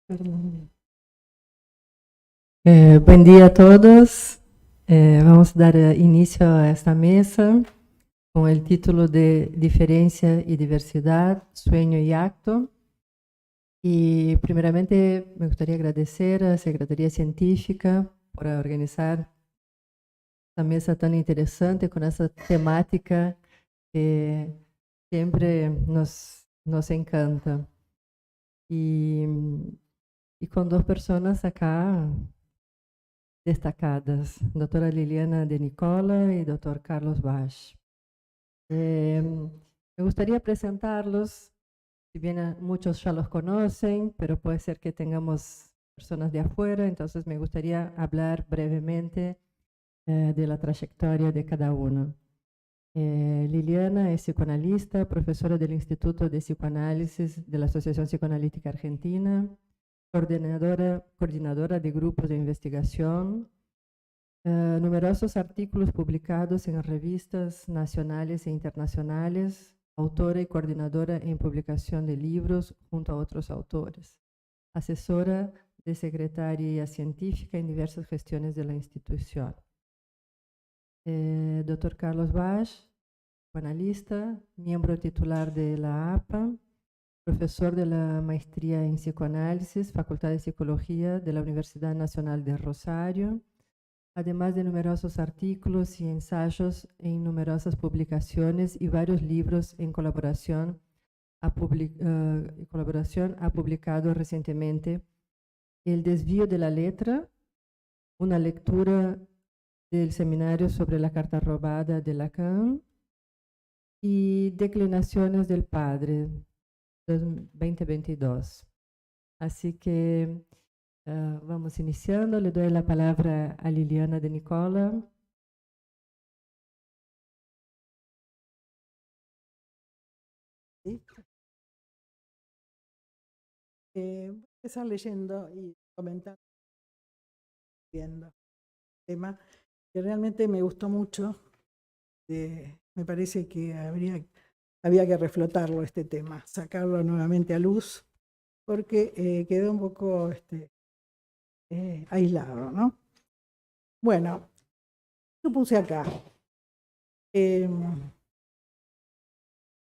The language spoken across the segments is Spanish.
Perdón. Buen día a todos. Vamos a dar inicio a esta mesa con el título de Diferencia y Diversidad, Sueño y Acto. Y primeramente me gustaría agradecer a la Secretaría Científica por organizar esta mesa tan interesante con esa temática que siempre nos encanta. Y, y con dos personas acá destacadas, doutora Liliana de Nicola y doctor Carlos Vaz. Me gustaría presentarlos, si bien muchos ya los conocen, pero puede ser que tengamos personas de afuera, entonces me gustaría hablar brevemente de la trayectoria de cada uno. Liliana es psicoanalista, profesora del Instituto de Psicoanálisis de la Asociación Psicoanalítica Argentina, coordinadora de grupos de investigación, numerosos artículos publicados en revistas nacionales e internacionales, autora y coordinadora en publicación de libros junto a otros autores, asesora de secretaria científica en diversas gestiones de la institución. Dr. Carlos Vaz, psicoanalista, miembro titular de la APA, profesor de la maestría en psicoanálisis, Facultad de Psicología de la Universidad Nacional de Rosario, además de numerosos artículos y ensayos en numerosas publicaciones y varios libros en colaboración. Ha publicado recientemente El desvío de la letra, una lectura del seminario sobre la carta robada de Lacan, y Declinaciones del Padre, 2022. Así que vamos iniciando. Le doy la palabra a Liliana de Nicola. ¿Sí? Voy a empezar leyendo y comentando, viendo tema que realmente me gustó mucho. Me parece que había que reflotarlo este tema, sacarlo nuevamente a luz, porque quedó un poco aislado, ¿no? Bueno, yo puse acá.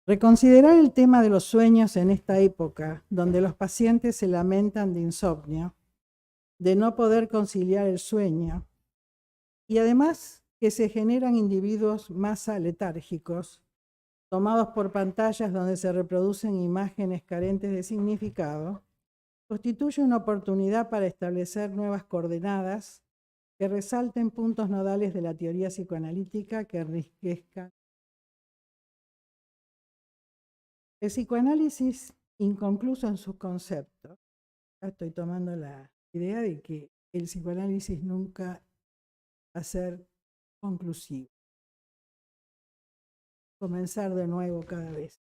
Reconsiderar el tema de los sueños en esta época, donde los pacientes se lamentan de insomnio, de no poder conciliar el sueño, y además que se generan individuos más letárgicos, tomados por pantallas donde se reproducen imágenes carentes de significado, constituye una oportunidad para establecer nuevas coordenadas que resalten puntos nodales de la teoría psicoanalítica que enriquezcan. El psicoanálisis inconcluso en sus conceptos. Ya estoy tomando la idea de que el psicoanálisis nunca va a ser conclusivo. Comenzar de nuevo cada vez.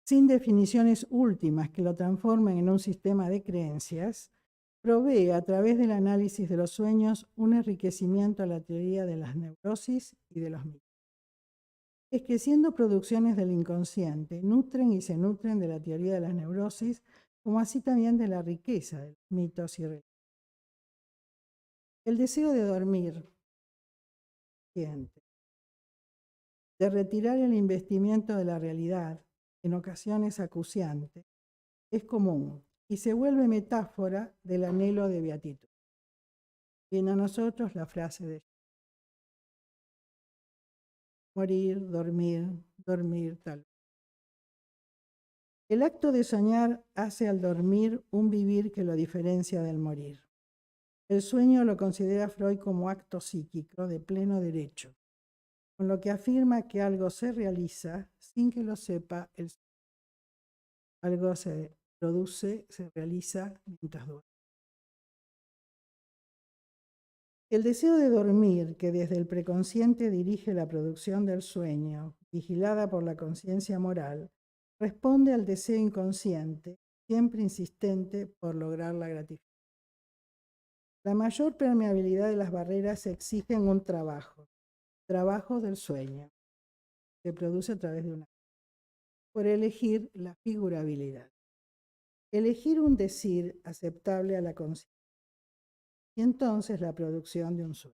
Sin definiciones últimas que lo transformen en un sistema de creencias, provee a través del análisis de los sueños un enriquecimiento a la teoría de las neurosis y de los mitos. Es que siendo producciones del inconsciente, nutren y se nutren de la teoría de las neurosis, como así también de la riqueza de los mitos y religiones. El deseo de dormir, de retirar el investimiento de la realidad, en ocasiones acuciante, es común y se vuelve metáfora del anhelo de beatitud. Viene a nosotros la frase de morir, dormir, dormir, tal. El acto de soñar hace al dormir un vivir que lo diferencia del morir. El sueño lo considera Freud como acto psíquico de pleno derecho, con lo que afirma que algo se realiza sin que lo sepa el sueño. Algo se produce, se realiza mientras duerme. El deseo de dormir, que desde el preconsciente dirige la producción del sueño, vigilada por la conciencia moral, responde al deseo inconsciente, siempre insistente por lograr la gratificación. La mayor permeabilidad de las barreras exige un trabajo del sueño, que se produce a través de una, por elegir la figurabilidad. elegir un decir aceptable a la conciencia y entonces la producción de un sueño.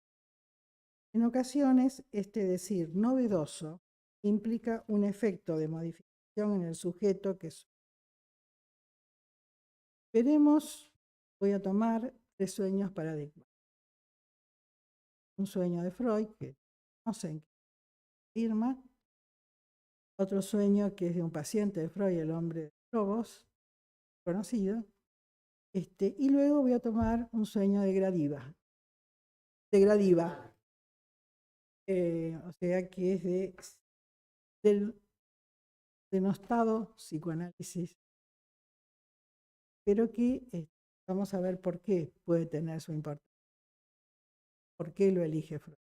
En ocasiones, este decir novedoso implica un efecto de modificación en el sujeto que sueña. Veremos, voy a tomar 3 sueños paradigmáticos. Un sueño de Freud, que no sé en qué firma. Otro sueño que es de un paciente de Freud, el hombre de lobos, conocido. Y luego voy a tomar un sueño de Gradiva. O sea que es del denostado psicoanálisis, pero que vamos a ver por qué puede tener su importancia. ¿Por qué lo elige Freud?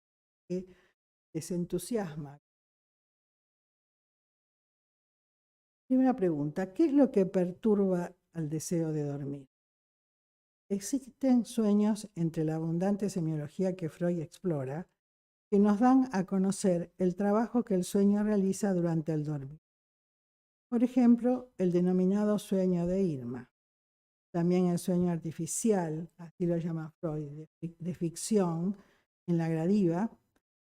¿Qué desentusiasma? Primera pregunta, ¿qué es lo que perturba al deseo de dormir? Existen sueños entre la abundante semiología que Freud explora que nos dan a conocer el trabajo que el sueño realiza durante el dormir. Por ejemplo, el denominado sueño de Irma. También el sueño artificial, así lo llama Freud, de ficción en la Gradiva,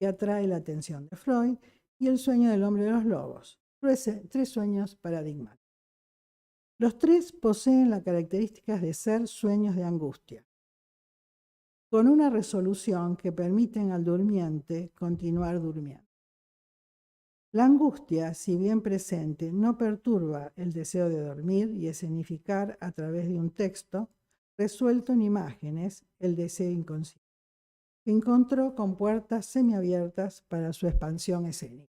que atrae la atención de Freud, y el sueño del hombre de los lobos. 3 sueños paradigmáticos. Los 3 poseen las características de ser sueños de angustia, con una resolución que permiten al durmiente continuar durmiendo. La angustia, si bien presente, no perturba el deseo de dormir y escenificar a través de un texto resuelto en imágenes el deseo inconsciente, que encontró con puertas semiabiertas para su expansión escénica.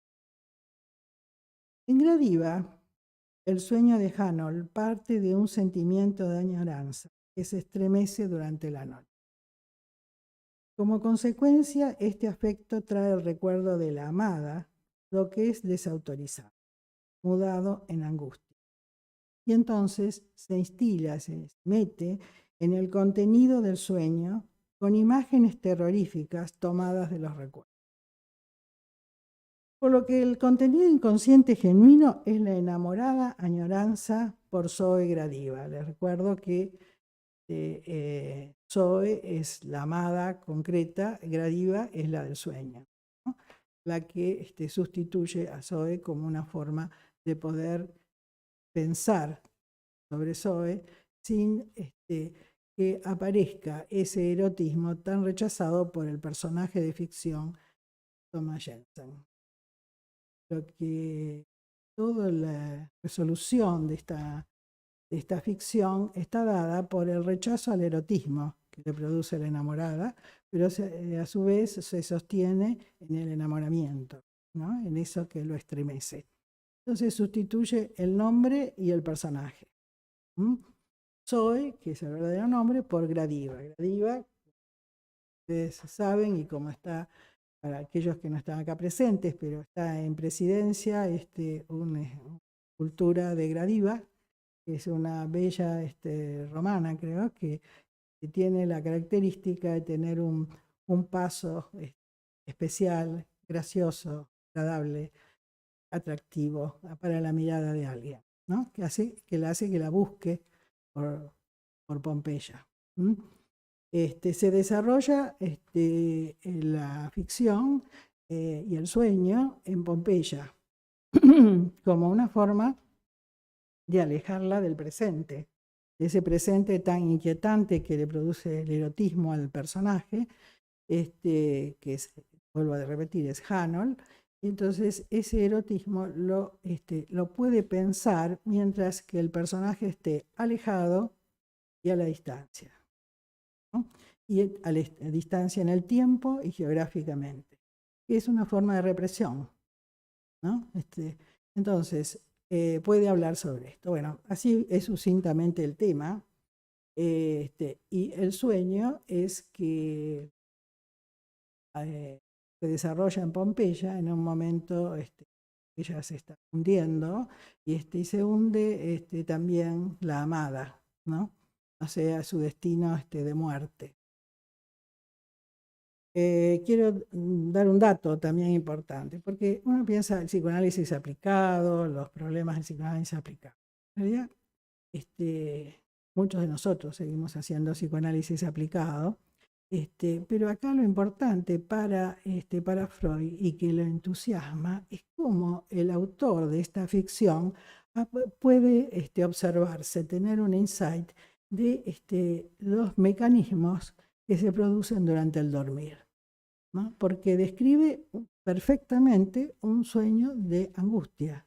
En Gradiva, el sueño de Hanold parte de un sentimiento de añoranza que se estremece durante la noche. Como consecuencia, este afecto trae el recuerdo de la amada, lo que es desautorizado, mudado en angustia. Y entonces se instila, se mete en el contenido del sueño con imágenes terroríficas tomadas de los recuerdos. Por lo que el contenido inconsciente genuino es la enamorada añoranza por Zoe Gradiva. Les recuerdo que Zoe es la amada concreta, Gradiva es la del sueño, ¿no? La que sustituye a Zoe como una forma de poder pensar sobre Zoe sin que aparezca ese erotismo tan rechazado por el personaje de ficción Thomas Jensen. Lo que toda la resolución de esta ficción está dada por el rechazo al erotismo que le produce la enamorada, pero a su vez se sostiene en el enamoramiento, ¿no? En eso que lo estremece. Entonces sustituye el nombre y el personaje. Zoe, que es el verdadero nombre, por Gradiva. Gradiva, ustedes saben, y como está para aquellos que no están acá presentes, pero está en presidencia una escultura de Gradiva, que es una bella romana, creo, que tiene la característica de tener un paso especial, gracioso, agradable, atractivo para la mirada de alguien, ¿no? Que la hace que la busque por Pompeya. Se desarrolla la ficción y el sueño en Pompeya como una forma de alejarla del presente, de ese presente tan inquietante que le produce el erotismo al personaje, que es, vuelvo a repetir, es Hanold. Entonces ese erotismo lo puede pensar mientras que el personaje esté alejado y a la distancia, ¿no? Y a distancia en el tiempo y geográficamente, que es una forma de represión, ¿no? Entonces, puede hablar sobre esto. Bueno, así es sucintamente el tema. Y el sueño es que se desarrolla en Pompeya en un momento ella se está hundiendo y se hunde también la amada, ¿no? O sea, su destino de muerte. Quiero dar un dato también importante, porque uno piensa el psicoanálisis aplicado, los problemas del psicoanálisis aplicado. En realidad, muchos de nosotros seguimos haciendo psicoanálisis aplicado. Pero acá lo importante para Freud y que lo entusiasma es cómo el autor de esta ficción puede observarse, tener un insight de los mecanismos que se producen durante el dormir, ¿no? Porque describe perfectamente un sueño de angustia,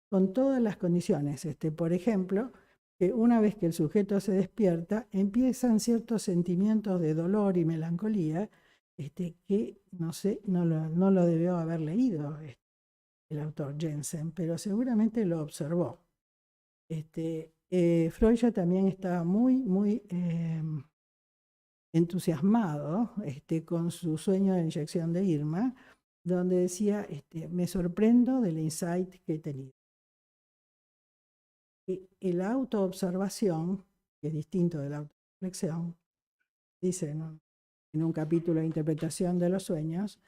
con todas las condiciones. Por ejemplo, que una vez que el sujeto se despierta, empiezan ciertos sentimientos de dolor y melancolía que no lo debió haber leído el autor Jensen, pero seguramente lo observó. Freud ya también estaba muy entusiasmado con su sueño de inyección de Irma, donde decía, me sorprendo del insight que he tenido. La autoobservación, que es distinto de la autoreflexión, dice en un capítulo de interpretación de los sueños,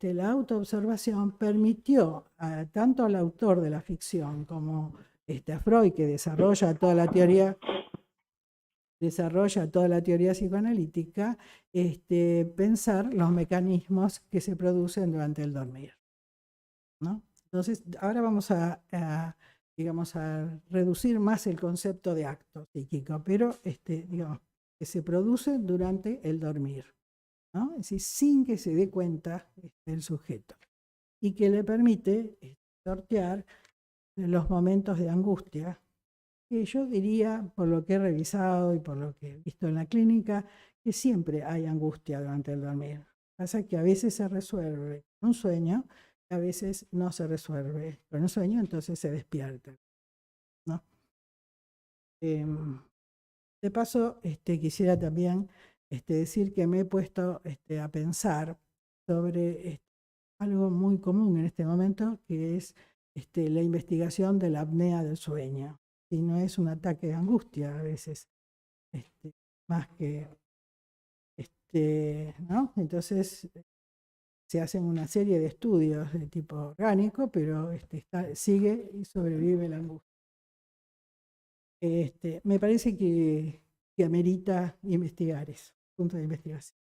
la autoobservación permitió tanto al autor de la ficción como a Freud, que desarrolla toda la teoría psicoanalítica, pensar los mecanismos que se producen durante el dormir, ¿no? Entonces, ahora vamos digamos, a reducir más el concepto de acto psíquico, pero digamos, que se produce durante el dormir, ¿no? Es decir, sin que se dé cuenta el sujeto, y que le permite sortear los momentos de angustia, que yo diría, por lo que he revisado y por lo que he visto en la clínica, que siempre hay angustia durante el dormir. Pasa que a veces se resuelve con un sueño, a veces no se resuelve con un sueño, entonces se despierta, ¿no? De paso, quisiera también decir que me he puesto a pensar sobre algo muy común en este momento, que es la investigación de la apnea del sueño. Si no es un ataque de angustia a veces, más que, ¿no? Entonces se hacen una serie de estudios de tipo orgánico, pero sigue y sobrevive la angustia. Me parece que amerita investigar eso, punto de investigación.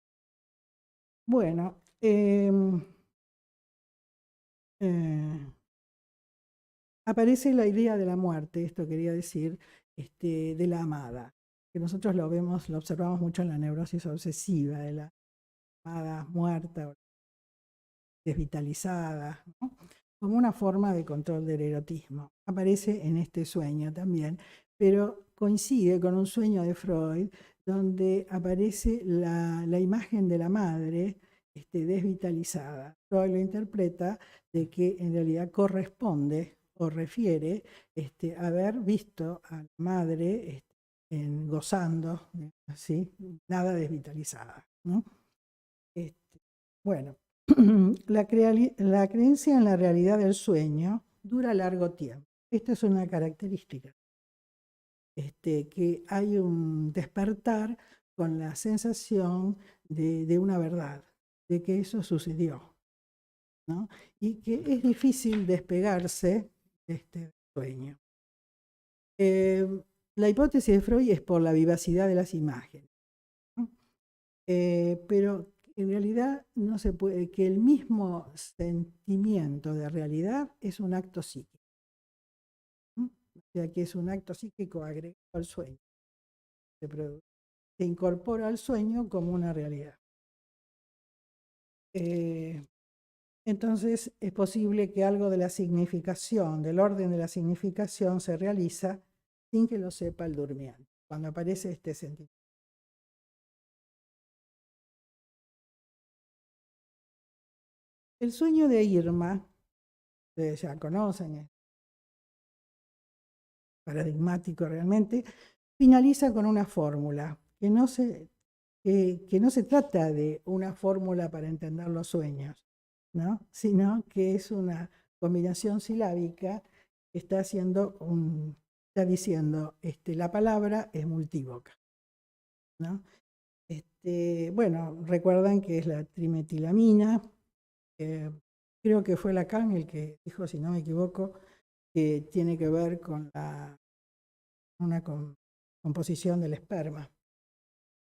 Bueno, aparece la idea de la muerte, esto quería decir, de la amada, que nosotros lo observamos mucho en la neurosis obsesiva, de la amada muerta, desvitalizada, ¿no? Como una forma de control del erotismo. Aparece en este sueño también, pero coincide con un sueño de Freud, donde aparece la imagen de la madre desvitalizada. Freud lo interpreta de que en realidad corresponde o refiere haber visto a la madre gozando, ¿sí? Nada desvitalizada, ¿no? Bueno, la creencia en la realidad del sueño dura largo tiempo. Esta es una característica, que hay un despertar con la sensación de una verdad, de que eso sucedió, ¿no? Y que es difícil despegarse de este sueño. La hipótesis de Freud es por la vivacidad de las imágenes, ¿no? Pero en realidad no se puede, que el mismo sentimiento de realidad es un acto psíquico. O sea, que es un acto psíquico agregado al sueño. Se incorpora al sueño como una realidad. Entonces es posible que algo de la significación, del orden de la significación, se realiza sin que lo sepa el durmiente, cuando aparece este sentimiento. El sueño de Irma, ustedes ya conocen, es paradigmático realmente, finaliza con una fórmula, que no se trata de una fórmula para entender los sueños, ¿no? Sino que es una combinación silábica que está diciendo, la palabra es multívoca, ¿no? Bueno, recuerdan que es la trimetilamina. Creo que fue Lacan el que dijo, si no me equivoco, que tiene que ver con composición del esperma.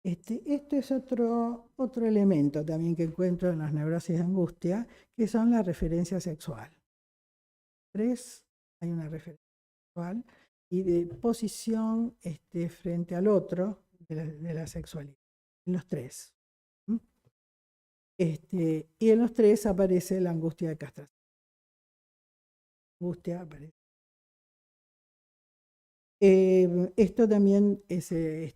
Esto es otro elemento también que encuentro en las neurosis de angustia, que son la referencia sexual. Hay una referencia sexual y de posición frente al otro de la sexualidad, en los tres. Y en los tres aparece la angustia de castración. Angustia aparece. Esto también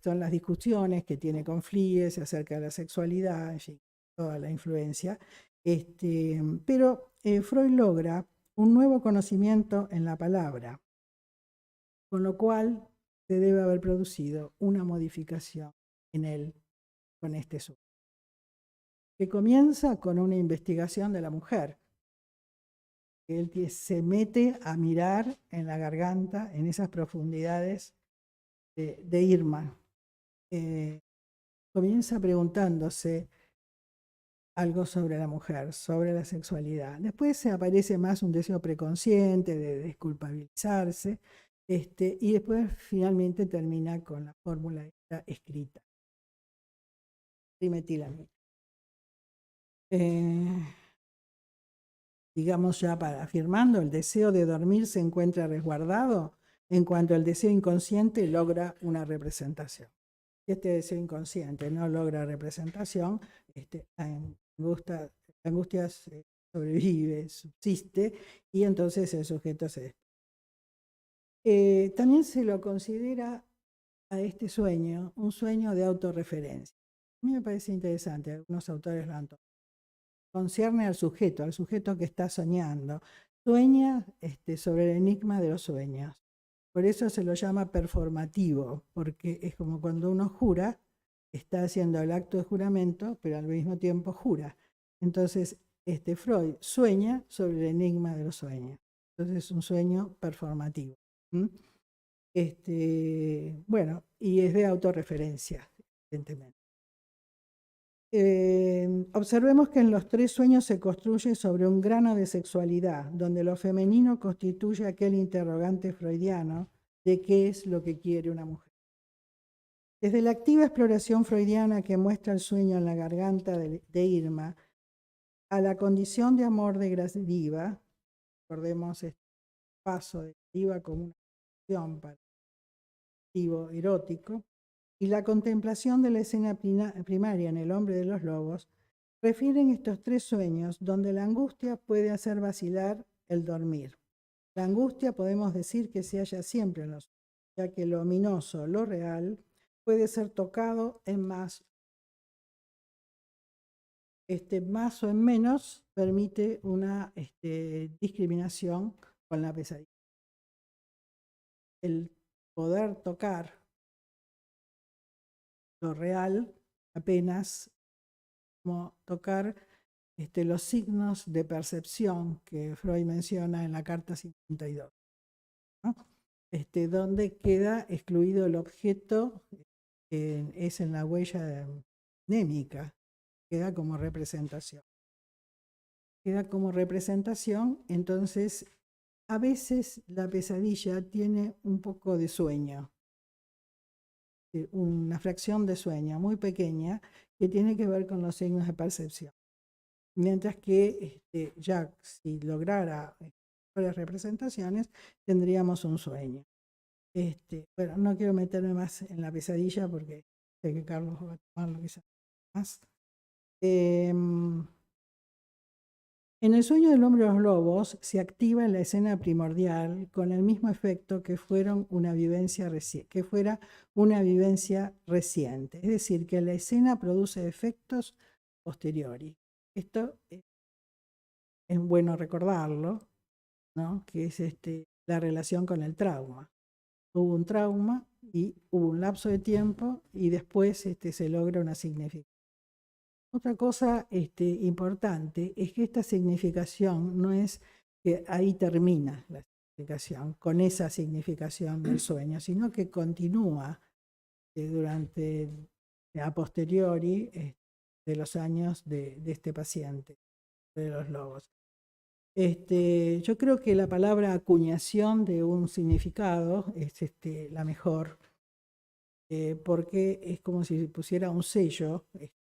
son las discusiones que tiene con Fliess acerca de la sexualidad, en fin, toda la influencia. Pero Freud logra un nuevo conocimiento en la palabra, con lo cual se debe haber producido una modificación en él con este sueño, que comienza con una investigación de la mujer. Él se mete a mirar en la garganta, en esas profundidades de Irma. Comienza preguntándose algo sobre la mujer, sobre la sexualidad. Después se aparece más un deseo preconsciente de desculpabilizarse, y después finalmente termina con la fórmula escrita. Trimetilamina. Digamos ya afirmando, el deseo de dormir se encuentra resguardado en cuanto el deseo inconsciente logra una representación. Si este deseo inconsciente no logra representación, la angustia sobrevive, subsiste, y entonces el sujeto se despierta. También se lo considera a este sueño un sueño de autorreferencia. A mí me parece interesante, algunos autores lo han tomado. Concierne al sujeto que está soñando. Sueña sobre el enigma de los sueños. Por eso se lo llama performativo, porque es como cuando uno jura, está haciendo el acto de juramento, pero al mismo tiempo jura. Entonces, Freud sueña sobre el enigma de los sueños. Entonces es un sueño performativo. Bueno, y es de autorreferencia, evidentemente. Observemos que en los tres sueños se construye sobre un grano de sexualidad, donde lo femenino constituye aquel interrogante freudiano de qué es lo que quiere una mujer. Desde la activa exploración freudiana que muestra el sueño en la garganta de Irma, a la condición de amor de Gradiva, recordemos este paso de Gradiva como una acción para el motivo erótico, y la contemplación de la escena primaria en El hombre de los lobos, refieren estos tres sueños donde la angustia puede hacer vacilar el dormir. La angustia podemos decir que se halla siempre en los sueños, ya que lo ominoso, lo real, puede ser tocado en más. Más o en menos permite una discriminación con la pesadilla. El poder tocar lo real apenas como tocar los signos de percepción que Freud menciona en la carta 52, ¿no? Donde queda excluido el objeto, es en la huella mnémica, queda como representación. Queda como representación, entonces a veces la pesadilla tiene un poco de sueño, una fracción de sueño muy pequeña que tiene que ver con los signos de percepción. Mientras que ya si lograra varias representaciones, tendríamos un sueño. Bueno, no quiero meterme más en la pesadilla porque sé que Carlos va a tomarlo quizás más. En el sueño del hombre de los lobos se activa la escena primordial con el mismo efecto que fuera una vivencia reciente. Es decir, que la escena produce efectos posteriori. Esto es bueno recordarlo, ¿no? Que es la relación con el trauma. Hubo un trauma y hubo un lapso de tiempo y después se logra una significación. Otra cosa importante es que esta significación no es que ahí termina la significación, con esa significación del sueño, sino que continúa durante a posteriori de los años de este paciente, de los lobos. Yo creo que la palabra acuñación de un significado es la mejor porque es como si pusiera un sello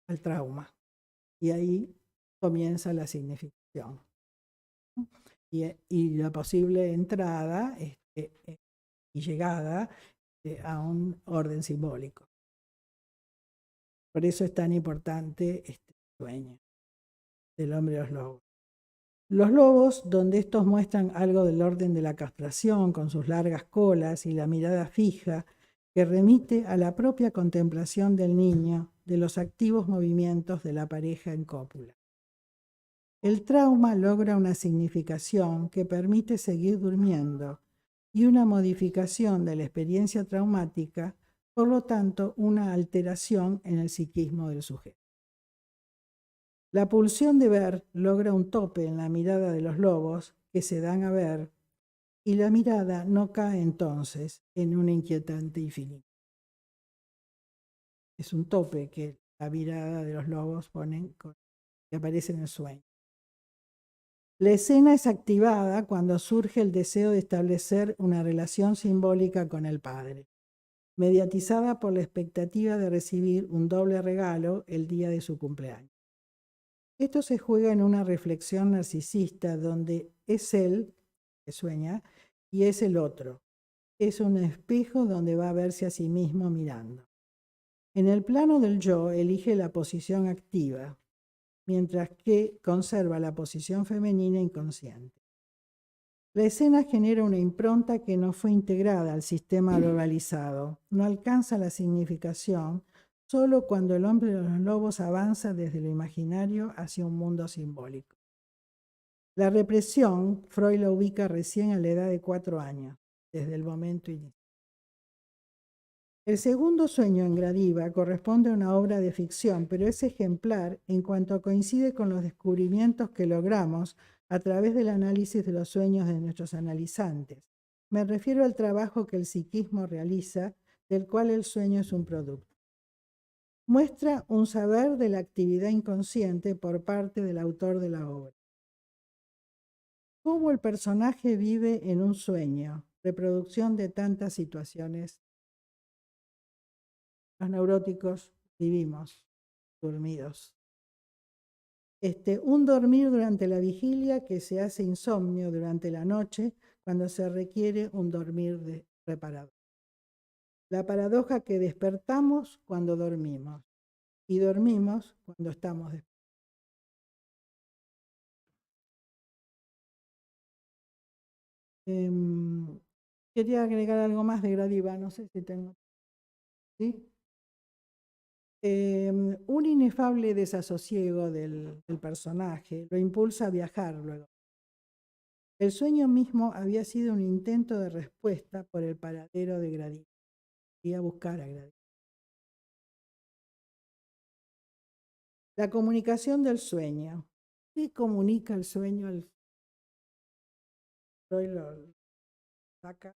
al trauma. Y ahí comienza la significación. Y la posible entrada y llegada a un orden simbólico. Por eso es tan importante este sueño del hombre de los lobos. Los lobos, donde estos muestran algo del orden de la castración, con sus largas colas y la mirada fija, que remite a la propia contemplación del niño de los activos movimientos de la pareja en cópula. El trauma logra una significación que permite seguir durmiendo y una modificación de la experiencia traumática, por lo tanto, una alteración en el psiquismo del sujeto. La pulsión de ver logra un tope en la mirada de los lobos que se dan a ver, y la mirada no cae entonces en una inquietante infinito. Es un tope que la mirada de los lobos ponen que aparece en el sueño. La escena es activada cuando surge el deseo de establecer una relación simbólica con el padre, mediatizada por la expectativa de recibir un doble regalo el día de su cumpleaños. Esto se juega en una reflexión narcisista donde es él que sueña y es el otro. Es un espejo donde va a verse a sí mismo mirando. En el plano del yo elige la posición activa, mientras que conserva la posición femenina inconsciente. La escena genera una impronta que no fue integrada al sistema globalizado. No alcanza la significación solo cuando el hombre de los lobos avanza desde lo imaginario hacia un mundo simbólico. La represión, Freud la ubica recién a la edad de 4 años, desde el momento inicial. El segundo sueño en Gradiva corresponde a una obra de ficción, pero es ejemplar en cuanto coincide con los descubrimientos que logramos a través del análisis de los sueños de nuestros analizantes. Me refiero al trabajo que el psiquismo realiza, del cual el sueño es un producto. Muestra un saber de la actividad inconsciente por parte del autor de la obra. Cómo el personaje vive en un sueño, reproducción de tantas situaciones. Los neuróticos vivimos dormidos. Un dormir durante la vigilia que se hace insomnio durante la noche cuando se requiere un dormir reparador. La paradoja que despertamos cuando dormimos y dormimos cuando estamos despiertos. Quería agregar algo más de Gradiva, no sé si tengo. ¿Sí? Un inefable desasosiego del personaje lo impulsa a viajar luego. El sueño mismo había sido un intento de respuesta por el paradero de Gradiva. Y a buscar a Gradiva. La comunicación del sueño. ¿Qué comunica el sueño al Freud lo saca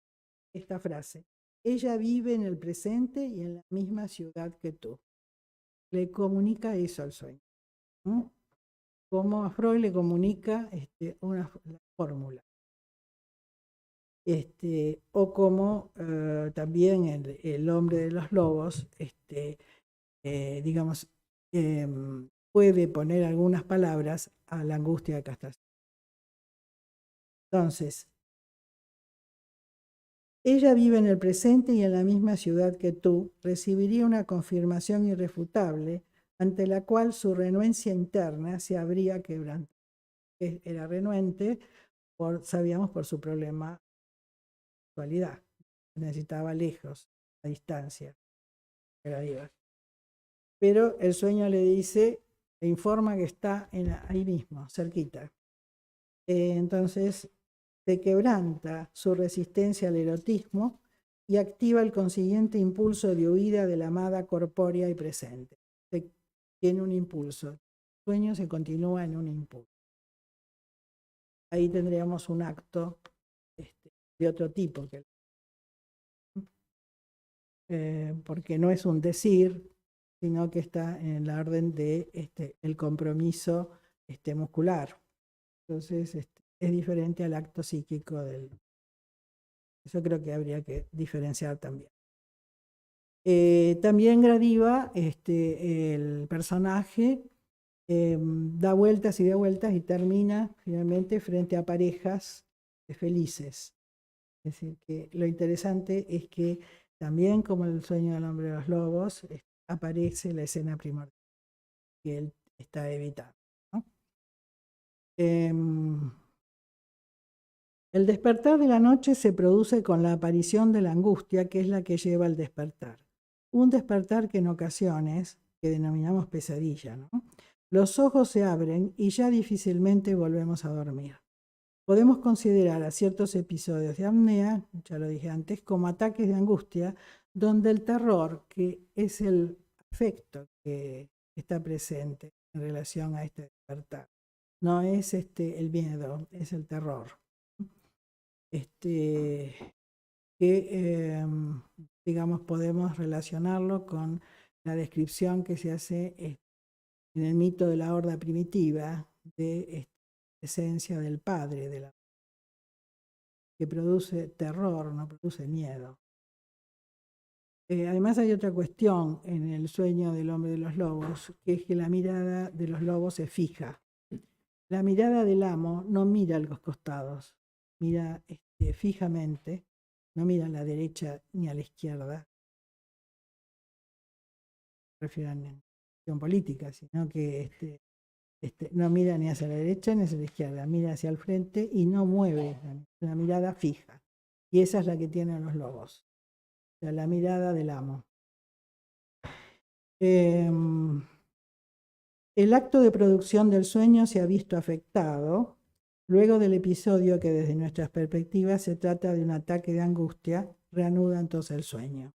esta frase? Ella vive en el presente y en la misma ciudad que tú. Le comunica eso al sueño. Como a Freud le comunica una fórmula. O como también el hombre de los lobos, digamos, puede poner algunas palabras a la angustia de castración. Entonces, ella vive en el presente y en la misma ciudad que tú, recibiría una confirmación irrefutable ante la cual su renuencia interna se habría quebrantado. Era renuente, sabíamos, por su problema de sexualidad. Necesitaba lejos, a distancia. Pero el sueño le dice, le informa que está ahí mismo, cerquita. Entonces se quebranta su resistencia al erotismo y activa el consiguiente impulso de huida de la amada corpórea y presente. Tiene un impulso. El sueño se continúa en un impulso. Ahí tendríamos un acto de otro tipo, porque no es un decir, sino que está en la orden de el compromiso muscular. Entonces es diferente al acto psíquico Eso creo que habría que diferenciar también. También Gradiva, el personaje, da vueltas y termina finalmente frente a parejas felices. Es decir, que lo interesante es que también, como el sueño del hombre de los lobos, aparece la escena primordial que él está evitando, ¿no? El despertar de la noche se produce con la aparición de la angustia, que es la que lleva al despertar. Un despertar que en ocasiones, que denominamos pesadilla, ¿no? Los ojos se abren y ya difícilmente volvemos a dormir. Podemos considerar a ciertos episodios de apnea, ya lo dije antes, como ataques de angustia, donde el terror, que es el afecto que está presente en relación a este despertar, no es el miedo, es el terror. Digamos, podemos relacionarlo con la descripción que se hace en el mito de la horda primitiva de esencia del padre, que produce terror, no produce miedo. Además hay otra cuestión en el sueño del hombre de los lobos, que es que la mirada de los lobos es fija. La mirada del amo no mira a los costados, mira fijamente, no mira a la derecha ni a la izquierda, refiero a la cuestión política, sino que no mira ni hacia la derecha ni hacia la izquierda, mira hacia el frente y no mueve, una mirada fija. Y esa es la que tienen los lobos, o sea, la mirada del amo. El acto de producción del sueño se ha visto afectado luego del episodio que desde nuestras perspectivas se trata de un ataque de angustia, reanuda entonces el sueño.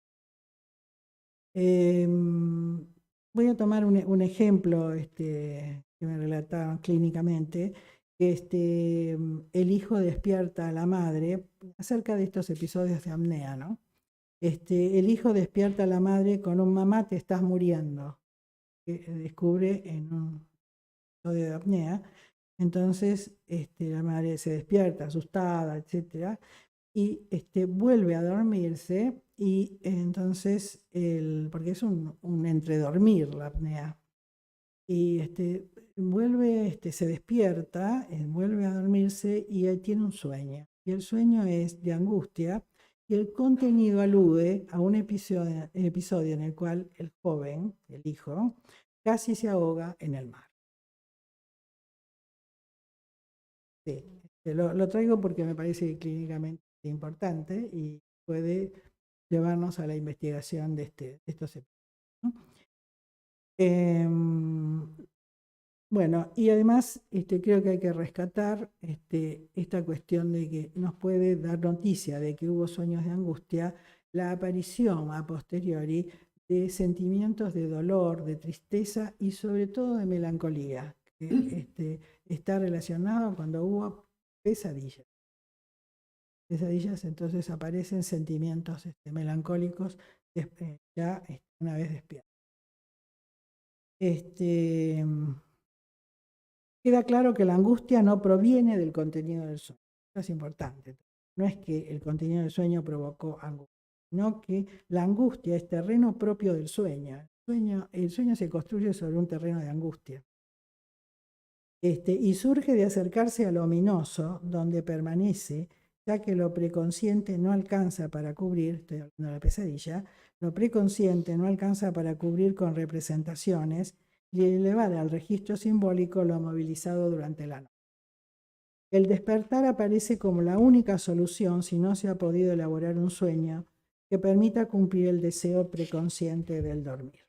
Voy a tomar un ejemplo que me relataron clínicamente. El hijo despierta a la madre acerca de estos episodios de apnea, ¿no? El hijo despierta a la madre con un mamá, te estás muriendo, que descubre en un episodio de apnea. Entonces la madre se despierta asustada, etcétera, y vuelve a dormirse y entonces, porque es un entredormir la apnea, y vuelve, se despierta, vuelve a dormirse y él tiene un sueño. Y el sueño es de angustia y el contenido alude a un episodio en el cual el joven, el hijo, casi se ahoga en el mar. Sí, lo traigo porque me parece clínicamente importante y puede llevarnos a la investigación de estos episodios, ¿no? Bueno, y además creo que hay que rescatar esta cuestión de que nos puede dar noticia de que hubo sueños de angustia, la aparición a posteriori de sentimientos de dolor, de tristeza y sobre todo de melancolía, que está relacionado cuando hubo pesadillas. Pesadillas, entonces aparecen sentimientos melancólicos ya una vez despiertos. Queda claro que la angustia no proviene del contenido del sueño. Eso es importante. No es que el contenido del sueño provocó angustia, sino que la angustia es terreno propio del sueño. El sueño se construye sobre un terreno de angustia. Y surge de acercarse a lo ominoso, donde permanece, ya que lo preconsciente no alcanza para cubrir, estoy hablando de la pesadilla, lo preconsciente no alcanza para cubrir con representaciones y elevar al registro simbólico lo movilizado durante la noche. El despertar aparece como la única solución si no se ha podido elaborar un sueño que permita cumplir el deseo preconsciente del dormir.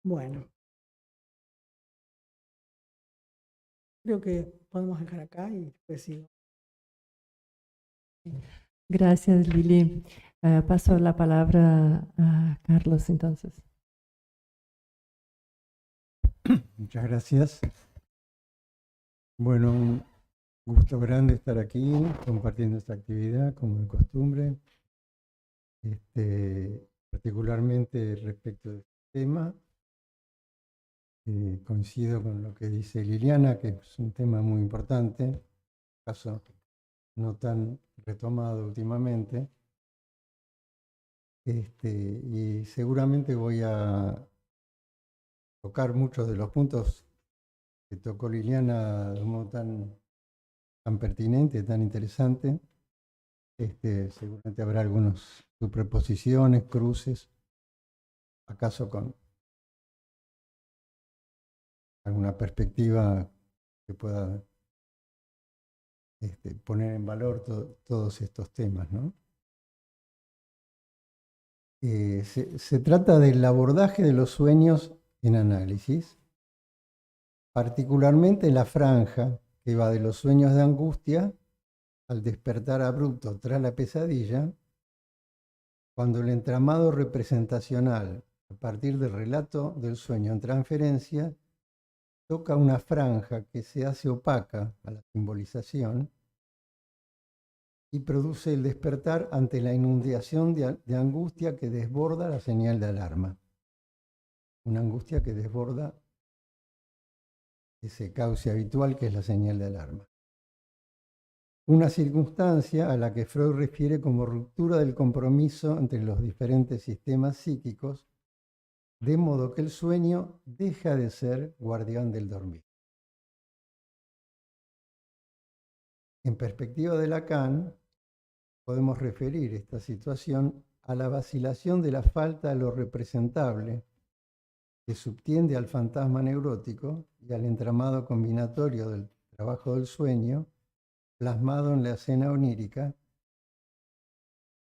Bueno, creo que podemos dejar acá y después sigo. Gracias, Lili. Paso la palabra a Carlos, entonces. Muchas gracias. Bueno, un gusto grande estar aquí compartiendo esta actividad, como de costumbre. Particularmente respecto de este tema, coincido con lo que dice Liliana, que es un tema muy importante. En este caso, no tan retomado últimamente. Y seguramente voy a tocar muchos de los puntos que tocó Liliana de un modo tan pertinente, tan interesante. Seguramente habrá algunas superposiciones, cruces, acaso con alguna perspectiva que pueda poner en valor todos estos temas, ¿no? Se trata del abordaje de los sueños en análisis, particularmente la franja que va de los sueños de angustia al despertar abrupto tras la pesadilla, cuando el entramado representacional, a partir del relato del sueño en transferencia, toca una franja que se hace opaca a la simbolización y produce el despertar ante la inundación de angustia que desborda la señal de alarma. Una angustia que desborda ese cauce habitual que es la señal de alarma. Una circunstancia a la que Freud refiere como ruptura del compromiso entre los diferentes sistemas psíquicos, de modo que el sueño deja de ser guardián del dormir. En perspectiva de Lacan, podemos referir esta situación a la vacilación de la falta de lo representable que subtiende al fantasma neurótico y al entramado combinatorio del trabajo del sueño, plasmado en la escena onírica,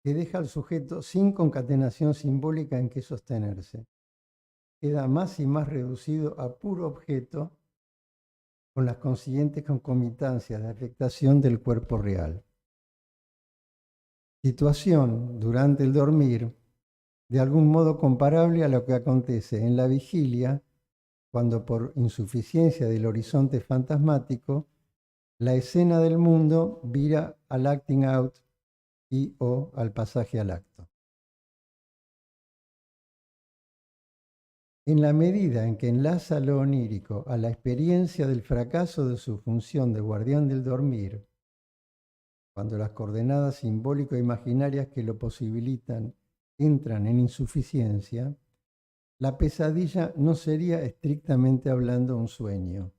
que deja al sujeto sin concatenación simbólica en que sostenerse. Queda más y más reducido a puro objeto, con las consiguientes concomitancias de afectación del cuerpo real. Situación durante el dormir de algún modo comparable a lo que acontece en la vigilia, cuando por insuficiencia del horizonte fantasmático, la escena del mundo vira al acting out y o al pasaje al acto. En la medida en que enlaza lo onírico a la experiencia del fracaso de su función de guardián del dormir, cuando las coordenadas simbólico-imaginarias que lo posibilitan entran en insuficiencia, la pesadilla no sería estrictamente hablando un sueño.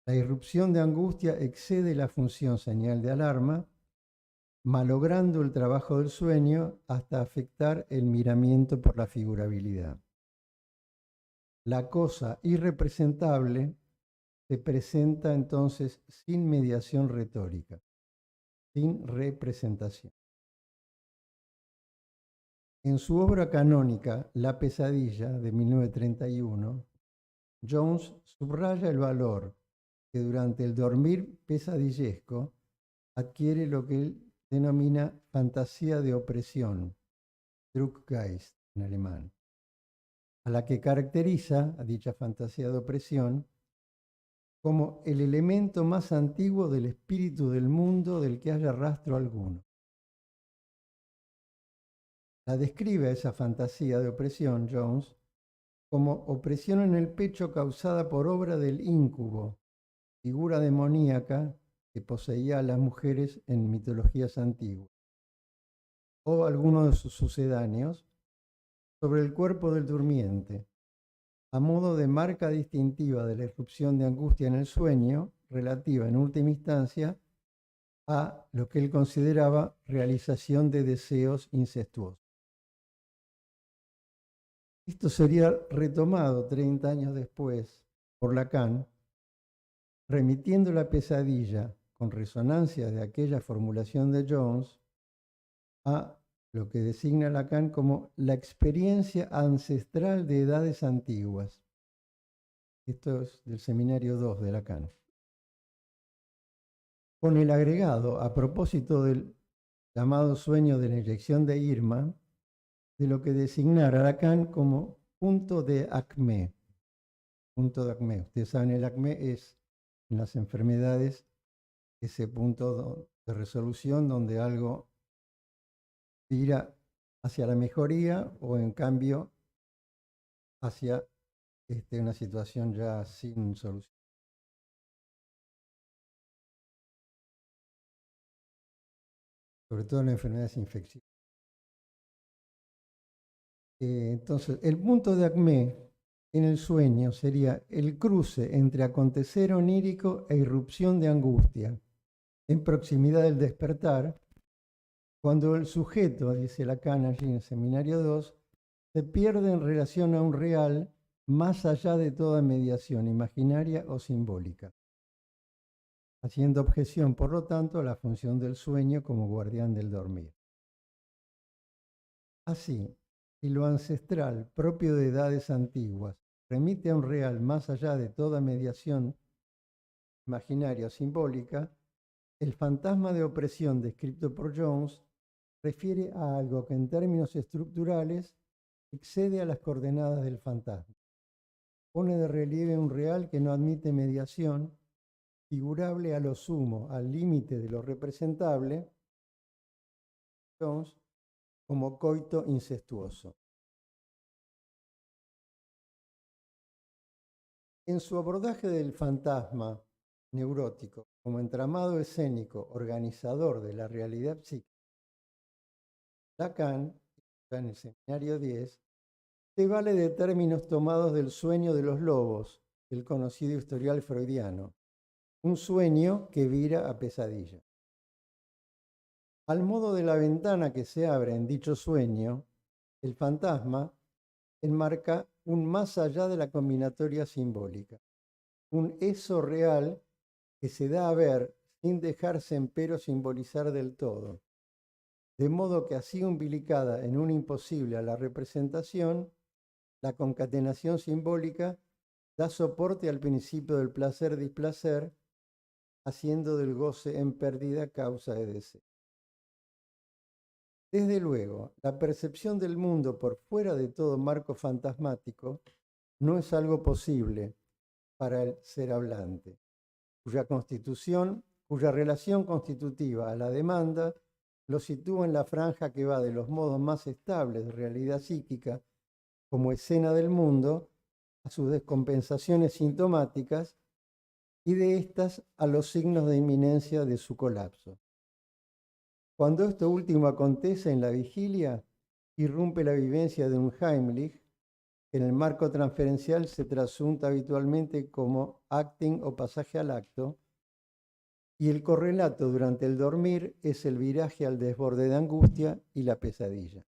La irrupción de angustia excede la función señal de alarma, malogrando el trabajo del sueño hasta afectar el miramiento por la figurabilidad. La cosa irrepresentable se presenta entonces sin mediación retórica, sin representación. En su obra canónica La pesadilla, de 1931, Jones subraya el valor que durante el dormir pesadillesco adquiere lo que él denomina fantasía de opresión, Druckgeist en alemán, a la que caracteriza a dicha fantasía de opresión como el elemento más antiguo del espíritu del mundo del que haya rastro alguno. La describe esa fantasía de opresión, Jones, como opresión en el pecho causada por obra del íncubo, figura demoníaca que poseía a las mujeres en mitologías antiguas, o algunos de sus sucedáneos, sobre el cuerpo del durmiente, a modo de marca distintiva de la irrupción de angustia en el sueño, relativa en última instancia a lo que él consideraba realización de deseos incestuosos. Esto sería retomado 30 años después por Lacan, remitiendo la pesadilla con resonancia de aquella formulación de Jones a lo que designa Lacan como la experiencia ancestral de edades antiguas. Esto es del Seminario 2 de Lacan. Con el agregado, a propósito del llamado sueño de la inyección de Irma, de lo que designara Lacan como punto de acmé. Punto de acmé. Ustedes saben, el acmé es en las enfermedades ese punto de resolución donde algo tira hacia la mejoría o en cambio hacia una situación ya sin solución. sobre todo en enfermedades infecciosas. Entonces, el punto de acmé en el sueño sería el cruce entre acontecer onírico e irrupción de angustia en proximidad del despertar, cuando el sujeto, dice Lacan allí en Seminario 2, se pierde en relación a un real más allá de toda mediación imaginaria o simbólica, haciendo objeción, por lo tanto, a la función del sueño como guardián del dormir. Así, si lo ancestral, propio de edades antiguas, remite a un real más allá de toda mediación imaginaria o simbólica, el fantasma de opresión descrito por Jones refiere a algo que en términos estructurales excede a las coordenadas del fantasma. Pone de relieve un real que no admite mediación, figurable a lo sumo, al límite de lo representable, Jones, como coito incestuoso. En su abordaje del fantasma neurótico como entramado escénico organizador de la realidad psíquica, Lacan, en el Seminario 10, se vale de términos tomados del sueño de los lobos, el conocido historial freudiano, un sueño que vira a pesadilla. Al modo de la ventana que se abre en dicho sueño, el fantasma enmarca un más allá de la combinatoria simbólica, un eso real que se da a ver sin dejarse empero simbolizar del todo, de modo que así umbilicada en un imposible a la representación, la concatenación simbólica da soporte al principio del placer-displacer, haciendo del goce en pérdida causa de deseo. Desde luego, la percepción del mundo por fuera de todo marco fantasmático no es algo posible para el ser hablante, cuya relación constitutiva a la demanda lo sitúa en la franja que va de los modos más estables de realidad psíquica como escena del mundo a sus descompensaciones sintomáticas y de estas a los signos de inminencia de su colapso. Cuando esto último acontece en la vigilia, irrumpe la vivencia de un Heimlich, que en el marco transferencial se trasunta habitualmente como acting o pasaje al acto, y el correlato durante el dormir es el viraje al desborde de angustia y la pesadilla.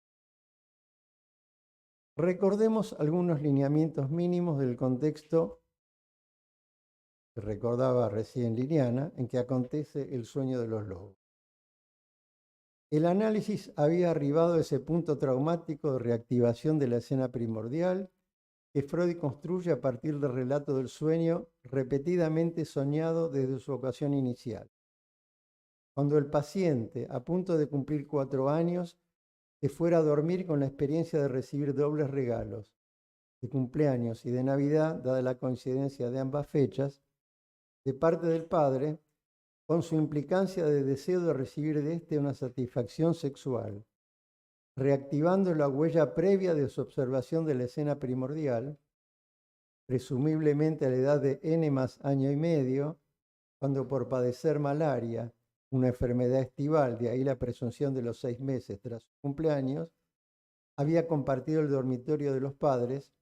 Recordemos algunos lineamientos mínimos del contexto que recordaba recién Liliana, en que acontece el sueño de los lobos. El análisis había arribado a ese punto traumático de reactivación de la escena primordial que Freud construye a partir del relato del sueño repetidamente soñado desde su ocasión inicial. Cuando el paciente, a punto de cumplir 4 años, se fuera a dormir con la experiencia de recibir dobles regalos, de cumpleaños y de Navidad, dada la coincidencia de ambas fechas, de parte del padre, con su implicancia de deseo de recibir de éste una satisfacción sexual, reactivando la huella previa de su observación de la escena primordial, presumiblemente a la edad de N más año y medio, cuando por padecer malaria, una enfermedad estival, de ahí la presunción de los 6 meses tras su cumpleaños, había compartido el dormitorio de los padres,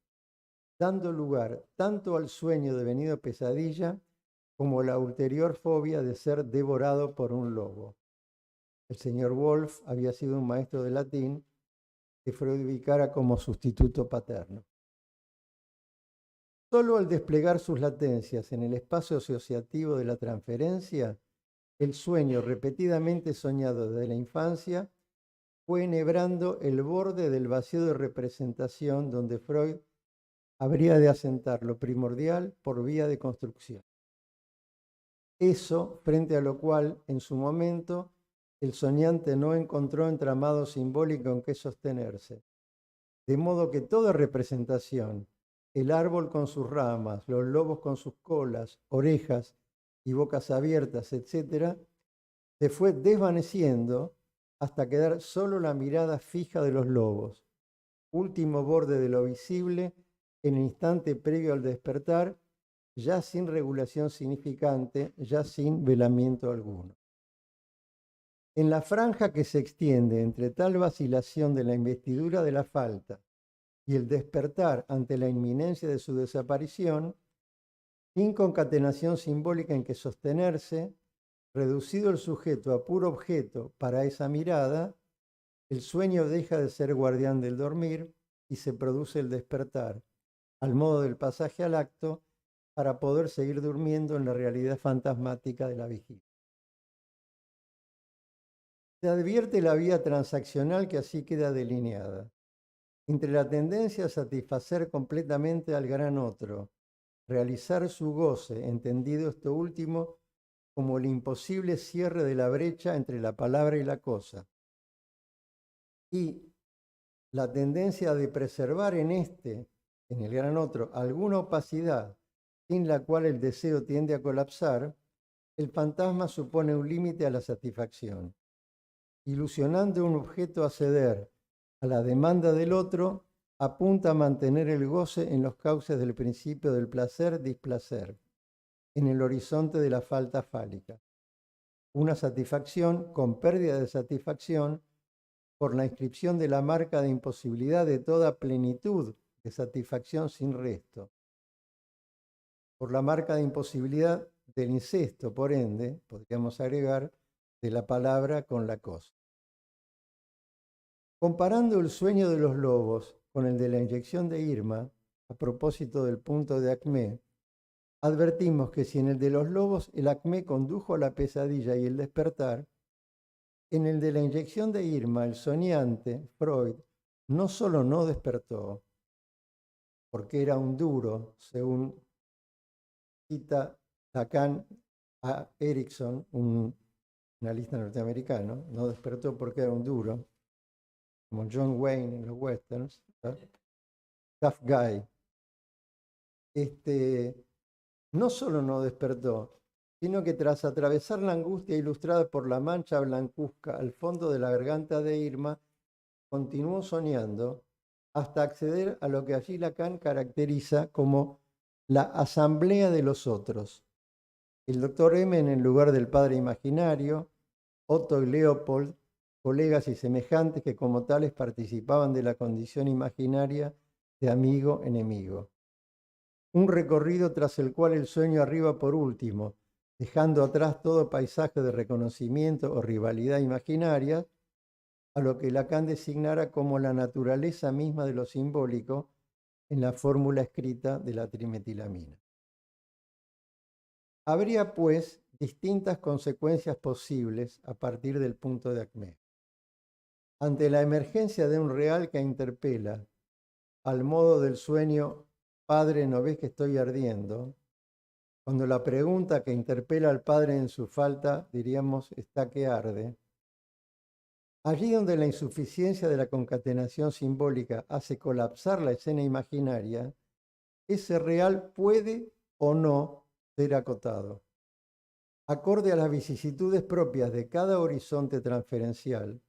dando lugar tanto al sueño devenido pesadilla como la ulterior fobia de ser devorado por un lobo. El señor Wolf había sido un maestro de latín que Freud ubicara como sustituto paterno. Solo al desplegar sus latencias en el espacio asociativo de la transferencia, el sueño repetidamente soñado desde la infancia fue enhebrando el borde del vacío de representación donde Freud habría de asentar lo primordial por vía de construcción. Eso, frente a lo cual, en su momento, el soñante no encontró entramado simbólico en que sostenerse. De modo que toda representación, el árbol con sus ramas, los lobos con sus colas, orejas y bocas abiertas, etc., se fue desvaneciendo hasta quedar solo la mirada fija de los lobos, último borde de lo visible en el instante previo al despertar, ya sin regulación significante, ya sin velamiento alguno. En la franja que se extiende entre tal vacilación de la investidura de la falta y el despertar ante la inminencia de su desaparición, sin concatenación simbólica en que sostenerse, reducido el sujeto a puro objeto para esa mirada, el sueño deja de ser guardián del dormir y se produce el despertar, al modo del pasaje al acto, para poder seguir durmiendo en la realidad fantasmática de la vigilia. Se advierte la vía transaccional que así queda delineada. Entre la tendencia a satisfacer completamente al gran otro, realizar su goce, entendido esto último como el imposible cierre de la brecha entre la palabra y la cosa, y la tendencia de preservar en el gran otro, alguna opacidad sin la cual el deseo tiende a colapsar, el fantasma supone un límite a la satisfacción. Ilusionando un objeto a ceder a la demanda del otro, apunta a mantener el goce en los cauces del principio del placer-displacer, en el horizonte de la falta fálica. Una satisfacción con pérdida de satisfacción por la inscripción de la marca de imposibilidad de toda plenitud de satisfacción sin resto. Por la marca de imposibilidad del incesto, por ende, podríamos agregar, de la palabra con la cosa. Comparando el sueño de los lobos con el de la inyección de Irma, a propósito del punto de acmé, advertimos que si en el de los lobos el acmé condujo a la pesadilla y el despertar, en el de la inyección de Irma, el soñante, Freud, no solo no despertó, porque era un duro, según cita Lacan a Erickson, un analista norteamericano, no despertó porque era un duro, como John Wayne en los westerns, tough guy. No solo no despertó, sino que tras atravesar la angustia ilustrada por la mancha blancuzca al fondo de la garganta de Irma, continuó soñando hasta acceder a lo que allí Lacan caracteriza como la asamblea de los otros. El doctor M en el lugar del padre imaginario, Otto y Leopold, colegas y semejantes que como tales participaban de la condición imaginaria de amigo-enemigo. Un recorrido tras el cual el sueño arriba por último, dejando atrás todo paisaje de reconocimiento o rivalidad imaginaria, a lo que Lacan designara como la naturaleza misma de lo simbólico en la fórmula escrita de la trimetilamina. Habría, pues, distintas consecuencias posibles a partir del punto de acmé. Ante la emergencia de un real que interpela, al modo del sueño, Padre, ¿no ves que estoy ardiendo? Cuando la pregunta que interpela al Padre en su falta, diríamos, está que arde. Allí donde la insuficiencia de la concatenación simbólica hace colapsar la escena imaginaria, ese real puede o no ser acotado. Acorde a las vicisitudes propias de cada horizonte transferencial,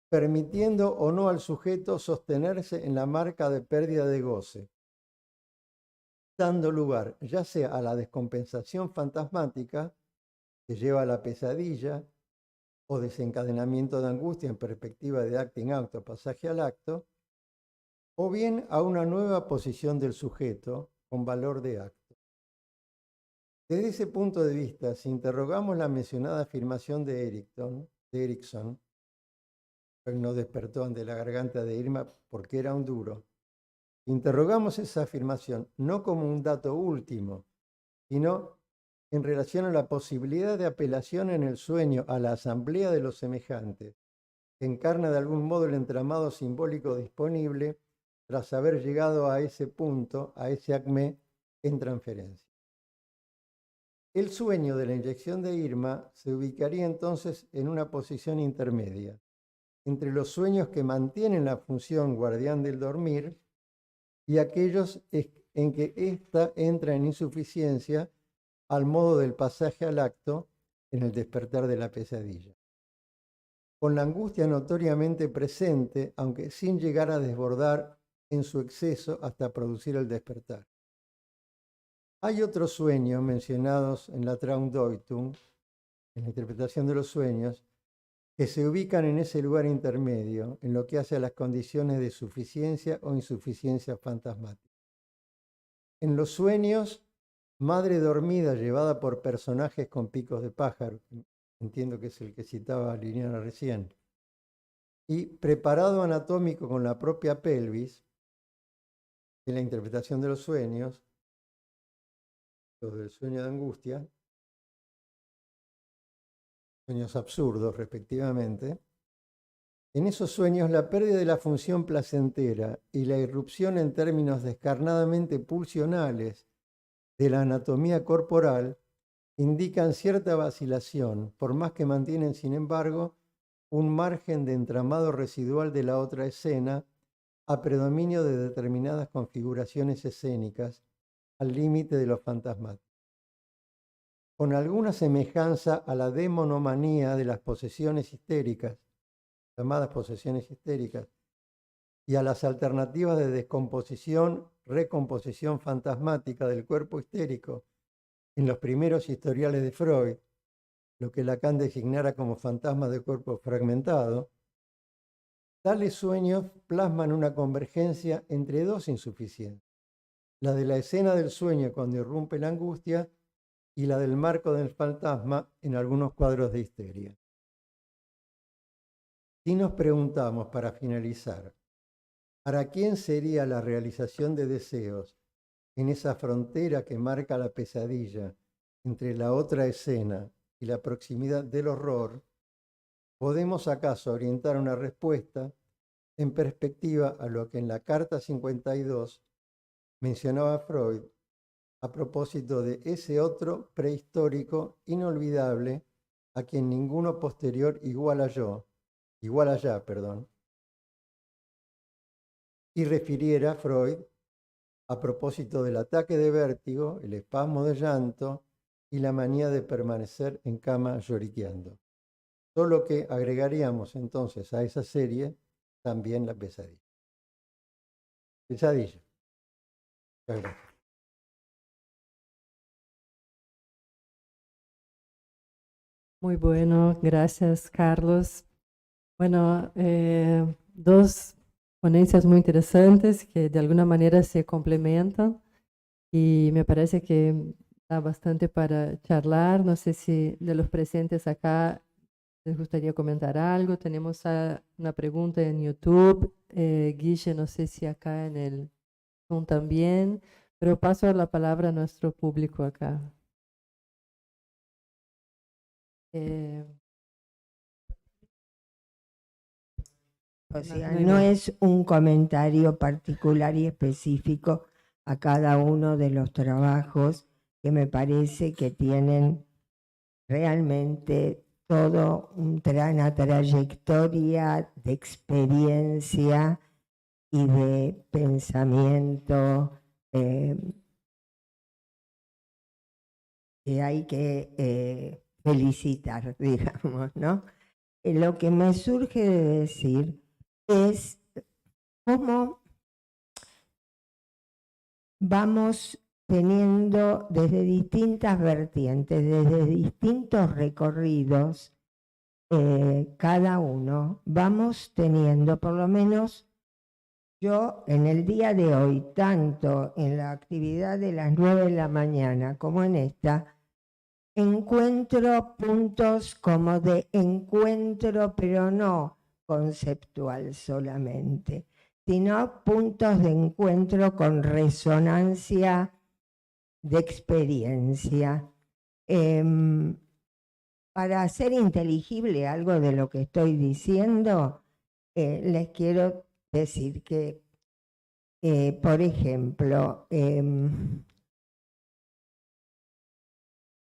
permitiendo o no al sujeto sostenerse en la marca de pérdida de goce, dando lugar ya sea a la descompensación fantasmática que lleva a la pesadilla o desencadenamiento de angustia en perspectiva de acting out o pasaje al acto, o bien a una nueva posición del sujeto con valor de acto. Desde ese punto de vista, si interrogamos la mencionada afirmación de Erickson, él no despertó ante la garganta de Irma porque era un duro. Interrogamos esa afirmación no como un dato último, sino en relación a la posibilidad de apelación en el sueño a la asamblea de los semejantes, que encarna de algún modo el entramado simbólico disponible tras haber llegado a ese punto, a ese acmé, en transferencia. El sueño de la inyección de Irma se ubicaría entonces en una posición intermedia entre los sueños que mantienen la función guardián del dormir y aquellos en que ésta entra en insuficiencia al modo del pasaje al acto en el despertar de la pesadilla. Con la angustia notoriamente presente, aunque sin llegar a desbordar en su exceso hasta producir el despertar. Hay otros sueños mencionados en la Traumdeutung, en la interpretación de los sueños, que se ubican en ese lugar intermedio, en lo que hace a las condiciones de suficiencia o insuficiencia fantasmática. En los sueños, madre dormida llevada por personajes con picos de pájaro, entiendo que es el que citaba Liliana recién, y preparado anatómico con la propia pelvis, en la interpretación de los sueños, los del sueño de angustia, sueños absurdos respectivamente. En esos sueños la pérdida de la función placentera y la irrupción en términos descarnadamente pulsionales de la anatomía corporal indican cierta vacilación, por más que mantienen, sin embargo, un margen de entramado residual de la otra escena a predominio de determinadas configuraciones escénicas al límite de lo fantasmático. Con alguna semejanza a la demonomanía de las posesiones histéricas, llamadas posesiones histéricas, y a las alternativas de descomposición, recomposición fantasmática del cuerpo histérico en los primeros historiales de Freud, lo que Lacan designara como fantasma de cuerpo fragmentado, tales sueños plasman una convergencia entre dos insuficiencias, la de la escena del sueño cuando irrumpe la angustia y la del marco del fantasma en algunos cuadros de histeria. Si nos preguntamos, para finalizar, ¿para quién sería la realización de deseos en esa frontera que marca la pesadilla entre la otra escena y la proximidad del horror? ¿Podemos acaso orientar una respuesta en perspectiva a lo que en la Carta 52 mencionaba Freud a propósito de ese otro prehistórico inolvidable a quien ninguno posterior iguala ya, y refiriera Freud a propósito del ataque de vértigo, el espasmo de llanto y la manía de permanecer en cama lloriqueando. Solo que agregaríamos entonces a esa serie también la pesadilla. Pesadilla. Muchas gracias. Muy bueno, gracias Carlos. Bueno, dos ponencias muy interesantes que de alguna manera se complementan y me parece que da bastante para charlar. No sé si de los presentes acá les gustaría comentar algo. Tenemos una pregunta en YouTube. Guille, no sé si acá en el Zoom también, pero paso la palabra a nuestro público acá. O sea, no hay no más. es un comentario particular y específico a cada uno de los trabajos que me parece que tienen realmente todo una trayectoria de experiencia y de pensamiento que hay que felicitar, digamos, ¿no? Lo que me surge de decir es cómo vamos teniendo desde distintas vertientes, desde distintos recorridos, cada uno, vamos teniendo, por lo menos yo en el día de hoy, tanto en la actividad de las 9 de la mañana como en esta, encuentro puntos como de encuentro, pero no conceptual solamente, sino puntos de encuentro con resonancia de experiencia. Para hacer inteligible algo de lo que estoy diciendo, les quiero decir que, por ejemplo,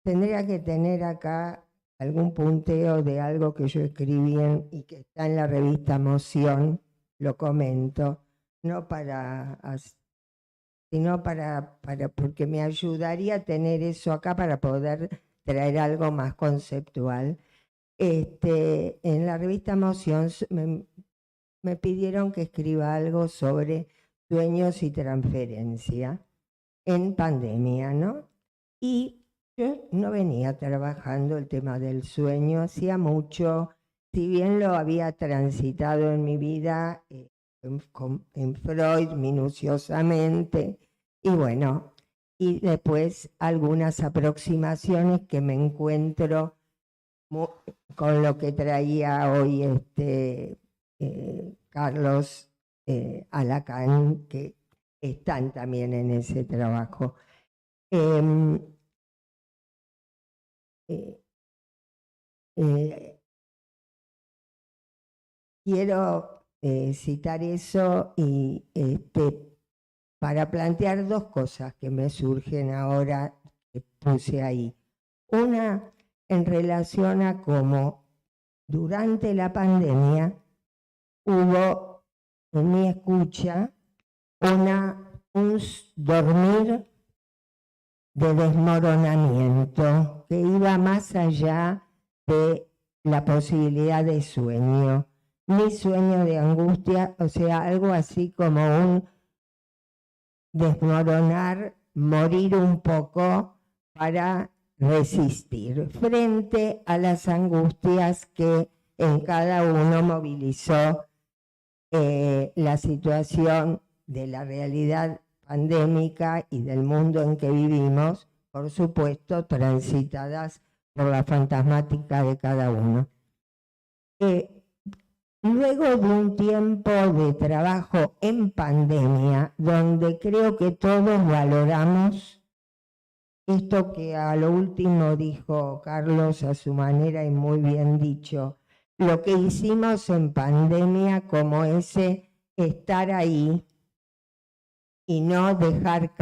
tendría que tener acá algún punteo de algo que yo escribí y que está en la revista Moción, lo comento, no para, sino porque me ayudaría a tener eso acá para poder traer algo más conceptual. En la revista Moción me pidieron que escriba algo sobre sueños y transferencia en pandemia, ¿no? Y yo no venía trabajando el tema del sueño, hacía mucho si bien lo había transitado en mi vida en Freud minuciosamente, y bueno, y después algunas aproximaciones que me encuentro con lo que traía hoy Carlos Alacán, que están también en ese trabajo. Quiero citar eso y para plantear dos cosas que me surgen ahora que puse ahí. Una en relación a cómo durante la pandemia hubo en mi escucha un dormir de desmoronamiento que iba más allá de la posibilidad de sueño, ni sueño de angustia, o sea, algo así como un desmoronar, morir un poco para resistir frente a las angustias que en cada uno movilizó la situación de la realidad pandémica y del mundo en que vivimos, por supuesto, transitadas por la fantasmática de cada uno. Luego de un tiempo de trabajo en pandemia, donde creo que todos valoramos esto que a lo último dijo Carlos a su manera y muy bien dicho, lo que hicimos en pandemia como ese estar ahí y no dejar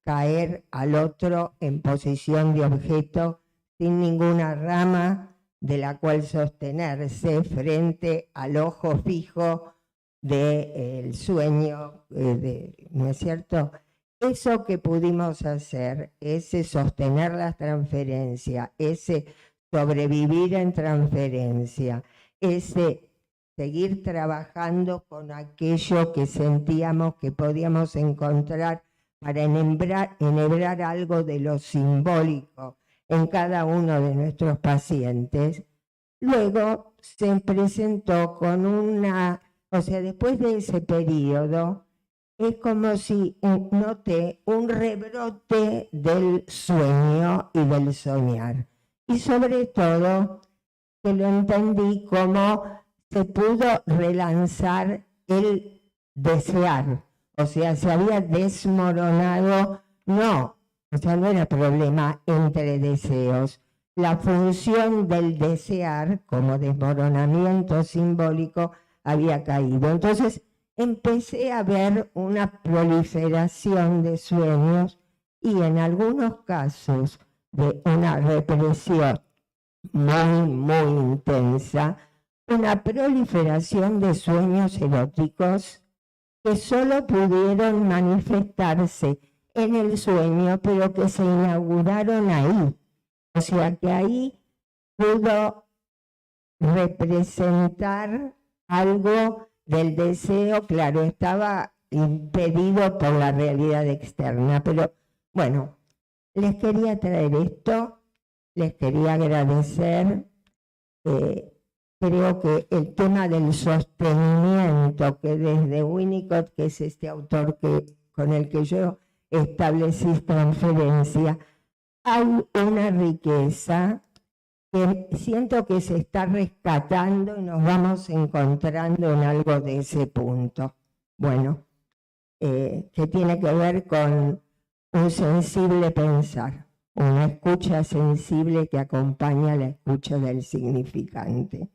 caer al otro en posición de objeto sin ninguna rama de la cual sostenerse frente al ojo fijo del sueño, ¿no es cierto? Eso que pudimos hacer, ese sostener las transferencias, ese sobrevivir en transferencia, ese seguir trabajando con aquello que sentíamos que podíamos encontrar para enhebrar algo de lo simbólico en cada uno de nuestros pacientes. Luego se presentó con después de ese periodo, es como si noté un rebrote del sueño y del soñar. Y sobre todo, que lo entendí como se pudo relanzar el desear. O sea, se había desmoronado, no era problema entre deseos. La función del desear, como desmoronamiento simbólico, había caído. Entonces, empecé a ver una proliferación de sueños y en algunos casos de una represión muy, muy intensa, una proliferación de sueños eróticos que solo pudieron manifestarse en el sueño, pero que se inauguraron ahí. O sea que ahí pudo representar algo del deseo, claro, estaba impedido por la realidad externa, pero bueno, les quería traer esto, les quería agradecer. Creo que el tema del sostenimiento, que desde Winnicott, que es este autor con el que yo establecí transferencia, hay una riqueza que siento que se está rescatando y nos vamos encontrando en algo de ese punto. Bueno, que tiene que ver con un sensible pensar, una escucha sensible que acompaña la escucha del significante.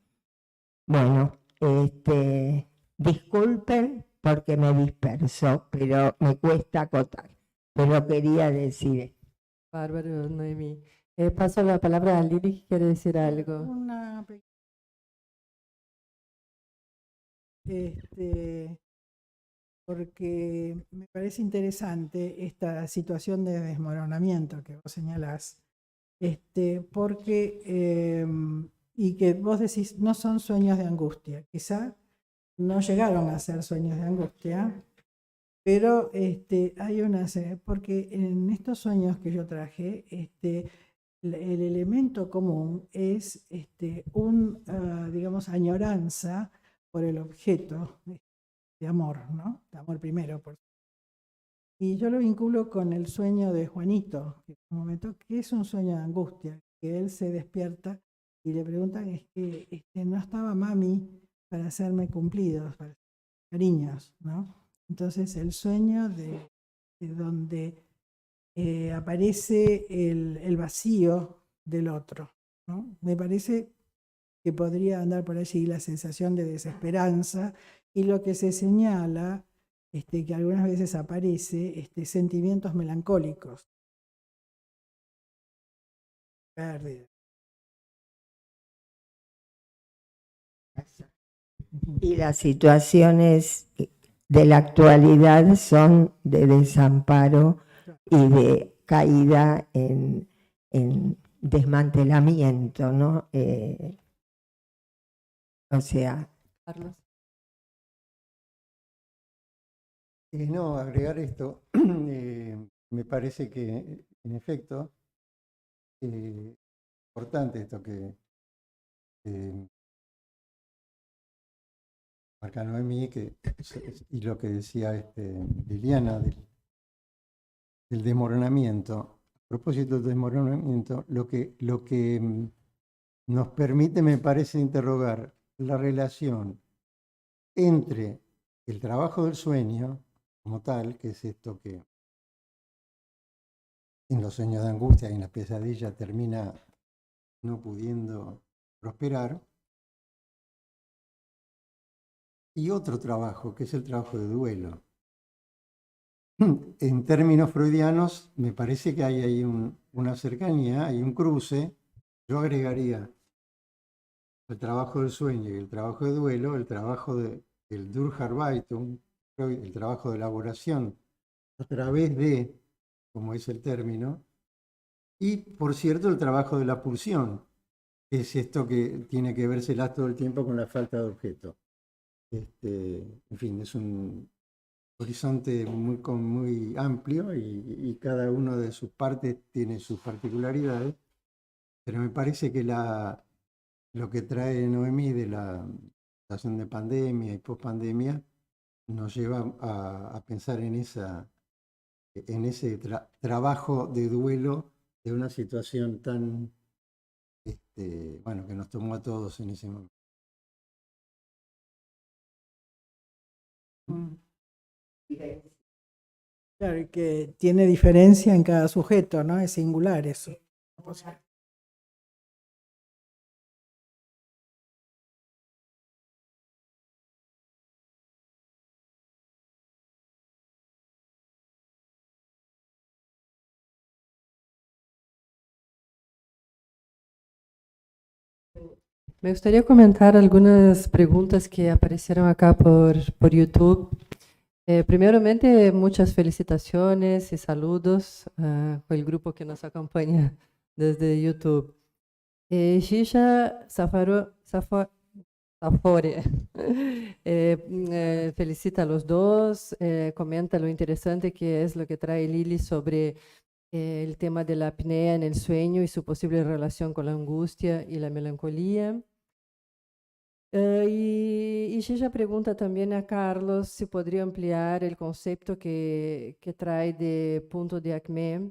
Bueno, disculpen porque me disperso, pero me cuesta acotar, pero quería decir. Bárbaro, Noemí. Paso la palabra a Lili, que quiere decir algo. Porque me parece interesante esta situación de desmoronamiento que vos señalás, porque, y que vos decís, no son sueños de angustia, quizá no llegaron a ser sueños de angustia, pero hay porque en estos sueños que yo traje, el elemento común es digamos, añoranza por el objeto de amor, ¿no? De amor primero. Y yo lo vinculo con el sueño de Juanito, que en un momento, que es un sueño de angustia, que él se despierta y le preguntan, es que no estaba mami para hacerme cumplidos, para hacerme cariños, ¿no? Entonces el sueño de donde aparece el vacío del otro, ¿no? Me parece que podría andar por allí la sensación de desesperanza y lo que se señala, que algunas veces aparece, sentimientos melancólicos. Pérdida. Y las situaciones de la actualidad son de desamparo y de caída en desmantelamiento, ¿no? O sea, Carlos. No, agregar esto, me parece que en efecto es importante esto que marca Noemí, y lo que decía Liliana del desmoronamiento. A propósito del desmoronamiento, lo que nos permite, me parece, interrogar la relación entre el trabajo del sueño como tal, que es esto que en los sueños de angustia y en la pesadilla termina no pudiendo prosperar, y otro trabajo, que es el trabajo de duelo. En términos freudianos, me parece que hay ahí una cercanía, hay un cruce. Yo agregaría el trabajo del sueño y el trabajo de duelo, el trabajo del Durcharbeitung, el trabajo de elaboración a través de, como es el término, y por cierto el trabajo de la pulsión, que es esto que tiene que vérselas todo el tiempo con la falta de objeto. En fin, es un horizonte muy amplio y cada una de sus partes tiene sus particularidades, pero me parece que lo que trae Noemí de la situación de pandemia y pospandemia nos lleva a pensar en ese trabajo de duelo de una situación tan, bueno, que nos tomó a todos en ese momento. Claro, y que tiene diferencia en cada sujeto, ¿no? Es singular eso. Me gustaría comentar algunas preguntas que aparecieron acá por YouTube. Primeramente, muchas felicitaciones y saludos con el grupo que nos acompaña desde YouTube. Shisha Zafore felicita a los dos, comenta lo interesante que es lo que trae Lili sobre el tema de la apnea en el sueño y su posible relación con la angustia y la melancolía. Y Shisha pregunta también a Carlos si podría ampliar el concepto que trae de punto de acme,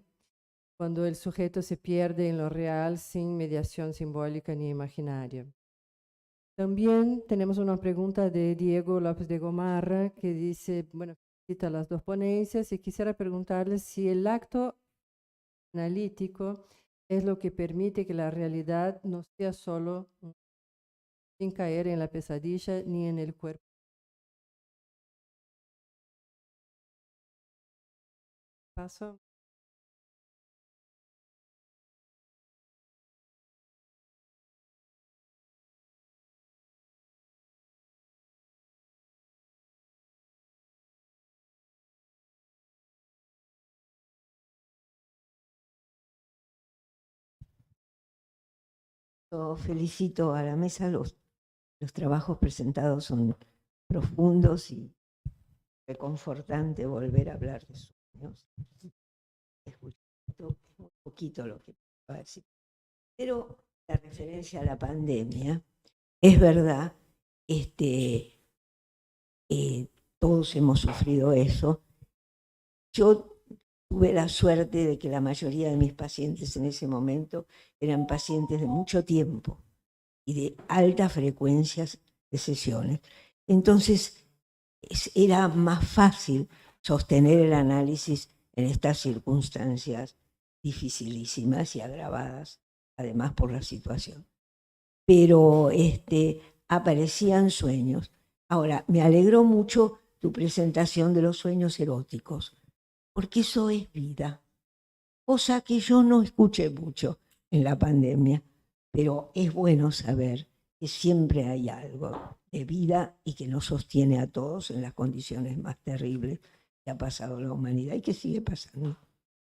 cuando el sujeto se pierde en lo real sin mediación simbólica ni imaginaria. También tenemos una pregunta de Diego López de Gomarra que dice, bueno, cita las dos ponencias y quisiera preguntarle si el acto analítico es lo que permite que la realidad no sea solo sin caer en la pesadilla ni en el cuerpo. Paso. Yo felicito a la mesa, los trabajos presentados son profundos y reconfortante volver a hablar de sueños. Escuché muy poquito lo que va a decir. Pero la referencia a la pandemia, es verdad, todos hemos sufrido eso. Yo tuve la suerte de que la mayoría de mis pacientes en ese momento eran pacientes de mucho tiempo y de altas frecuencias de sesiones. Entonces, era más fácil sostener el análisis en estas circunstancias dificilísimas y agravadas, además por la situación. Pero aparecían sueños. Ahora, me alegró mucho tu presentación de los sueños eróticos, porque eso es vida, cosa que yo no escuché mucho en la pandemia, pero es bueno saber que siempre hay algo de vida y que nos sostiene a todos en las condiciones más terribles que ha pasado la humanidad y que sigue pasando.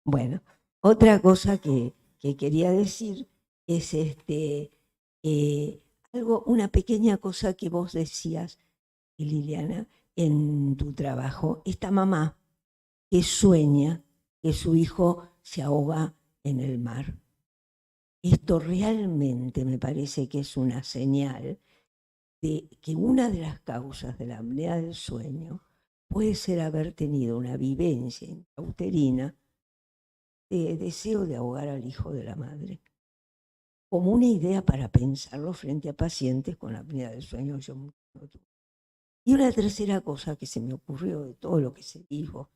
Bueno, otra cosa que quería decir es una pequeña cosa que vos decías, Liliana, en tu trabajo. Esta mamá que sueña que su hijo se ahoga en el mar. Esto realmente me parece que es una señal de que una de las causas de la apnea del sueño puede ser haber tenido una vivencia intrauterina de deseo de ahogar al hijo de la madre. Como una idea para pensarlo frente a pacientes con apnea del sueño. Yo no tuve. Y una tercera cosa que se me ocurrió de todo lo que se dijo,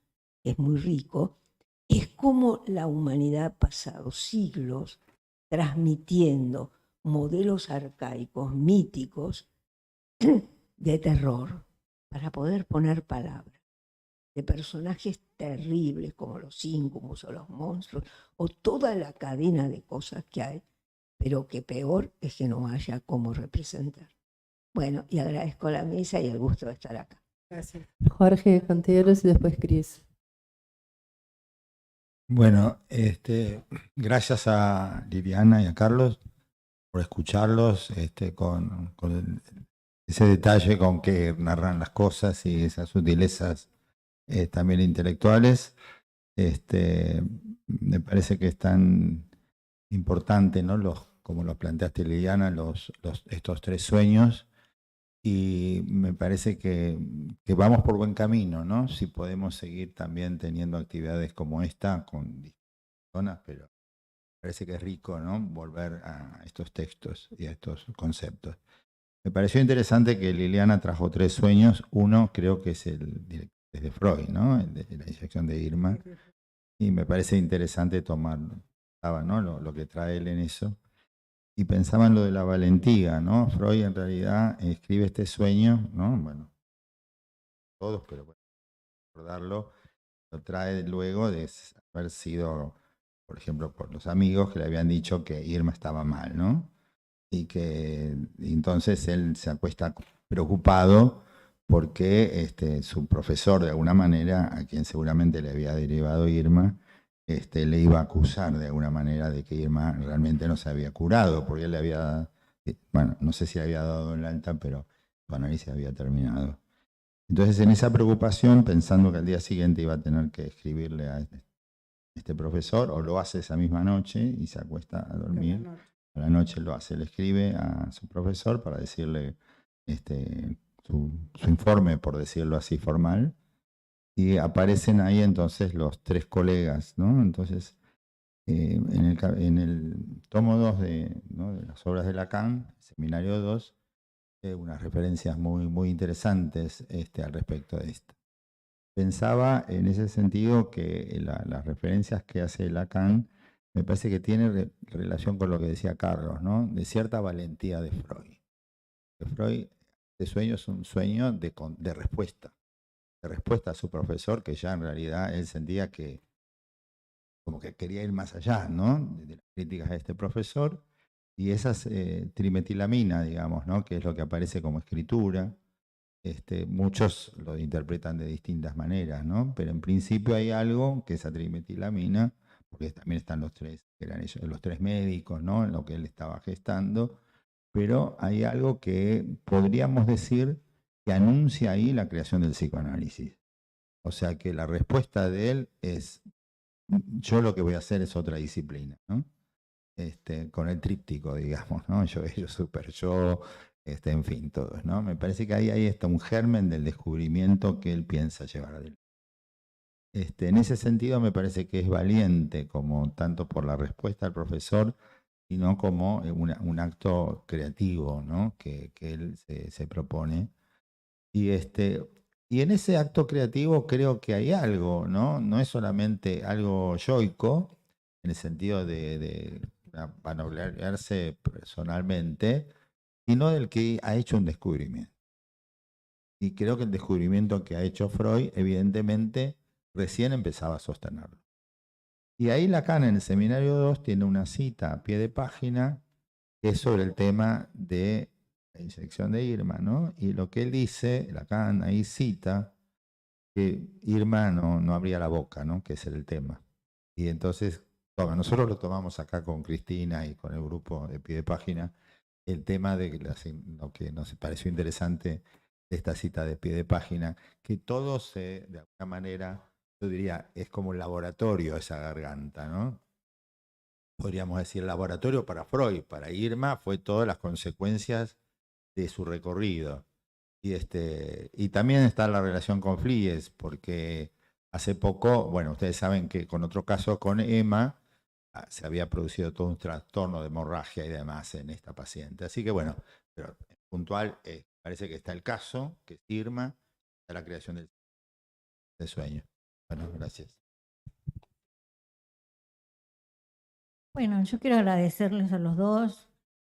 que es muy rico, es cómo la humanidad ha pasado siglos transmitiendo modelos arcaicos, míticos, de terror, para poder poner palabras, de personajes terribles como los íncubos o los monstruos, o toda la cadena de cosas que hay, pero que peor es que no haya cómo representar. Bueno, y agradezco la mesa y el gusto de estar acá. Gracias. Jorge Canteros y después Cris. Bueno, gracias a Liliana y a Carlos por escucharlos con ese detalle con que narran las cosas y esas sutilezas también intelectuales. Me parece que es tan importante, ¿no? Como los planteaste, Liliana, estos 3 sueños. Y me parece que vamos por buen camino, ¿no? Si podemos seguir también teniendo actividades como esta con distintas personas, pero me parece que es rico, ¿no? Volver a estos textos y a estos conceptos. Me pareció interesante que Liliana trajo 3 sueños. Uno creo que es el de Freud, ¿no? El de la inyección de Irma. Y me parece interesante tomarlo, ¿no? Lo que trae él en eso. Y pensaba en lo de la valentía, ¿no? Freud en realidad escribe este sueño, ¿no? Bueno, todos, pero bueno, recordarlo, lo trae luego de haber sido, por ejemplo, por los amigos que le habían dicho que Irma estaba mal, ¿no? Y entonces él se acuesta preocupado porque su profesor, de alguna manera, a quien seguramente le había derivado Irma, le iba a acusar de alguna manera de que Irma realmente no se había curado, porque él le había, bueno, no sé si le había dado el alta, pero su análisis había terminado. Entonces, en esa preocupación, pensando que al día siguiente iba a tener que escribirle a este profesor, o lo hace esa misma noche y se acuesta a dormir, a la noche lo hace, le escribe a su profesor para decirle su informe, por decirlo así, formal, y aparecen ahí entonces los 3 colegas, ¿no? Entonces, en el tomo 2 de las obras de Lacan, seminario 2, unas referencias muy, muy interesantes al respecto de esto. Pensaba en ese sentido que las referencias que hace Lacan me parece que tiene relación con lo que decía Carlos, ¿no? De cierta valentía de Freud. Que Freud, este sueño es un sueño de respuesta a su profesor, que ya en realidad él sentía que como que quería ir más allá, ¿no? De las críticas a este profesor, y esas trimetilamina, digamos, ¿no? Que es lo que aparece como escritura. Muchos lo interpretan de distintas maneras, ¿no? Pero en principio hay algo que esa trimetilamina, porque también están los 3, que eran ellos, los 3 médicos, ¿no? En lo que él estaba gestando, pero hay algo que podríamos decir que anuncia ahí la creación del psicoanálisis. O sea que la respuesta de él es, yo lo que voy a hacer es otra disciplina, ¿no? con el tríptico, digamos, ¿no? Yo, ellos, super yo, en fin, todos, ¿no? Me parece que ahí está un germen del descubrimiento que él piensa llevar adelante. En ese sentido me parece que es valiente, como tanto por la respuesta al profesor, sino como un acto creativo, ¿no? que él se propone. Y, y en ese acto creativo creo que hay algo, ¿no? No es solamente algo yoico, en el sentido de vanagloriarse personalmente, sino del que ha hecho un descubrimiento. Y creo que el descubrimiento que ha hecho Freud, evidentemente, recién empezaba a sostenerlo. Y ahí Lacan en el seminario 2 tiene una cita a pie de página que es sobre el tema de la inyección de Irma, ¿no? Y lo que él dice, Lacan ahí cita que Irma no abría la boca, ¿no? Que ese era el tema. Y entonces, nosotros lo tomamos acá con Cristina y con el grupo de pie de página, el tema de lo que nos pareció interesante de esta cita de pie de página, que todo de alguna manera, yo diría, es como un laboratorio esa garganta, ¿no? Podríamos decir laboratorio para Freud, para Irma fue todas las consecuencias de su recorrido. Y también está la relación con Flies, porque hace poco, bueno, ustedes saben que con otro caso con Emma se había producido todo un trastorno de hemorragia y demás en esta paciente. Así que bueno, pero puntual, parece que está el caso, que es Irma, está la creación del sueño. Bueno, gracias. Bueno, yo quiero agradecerles a los dos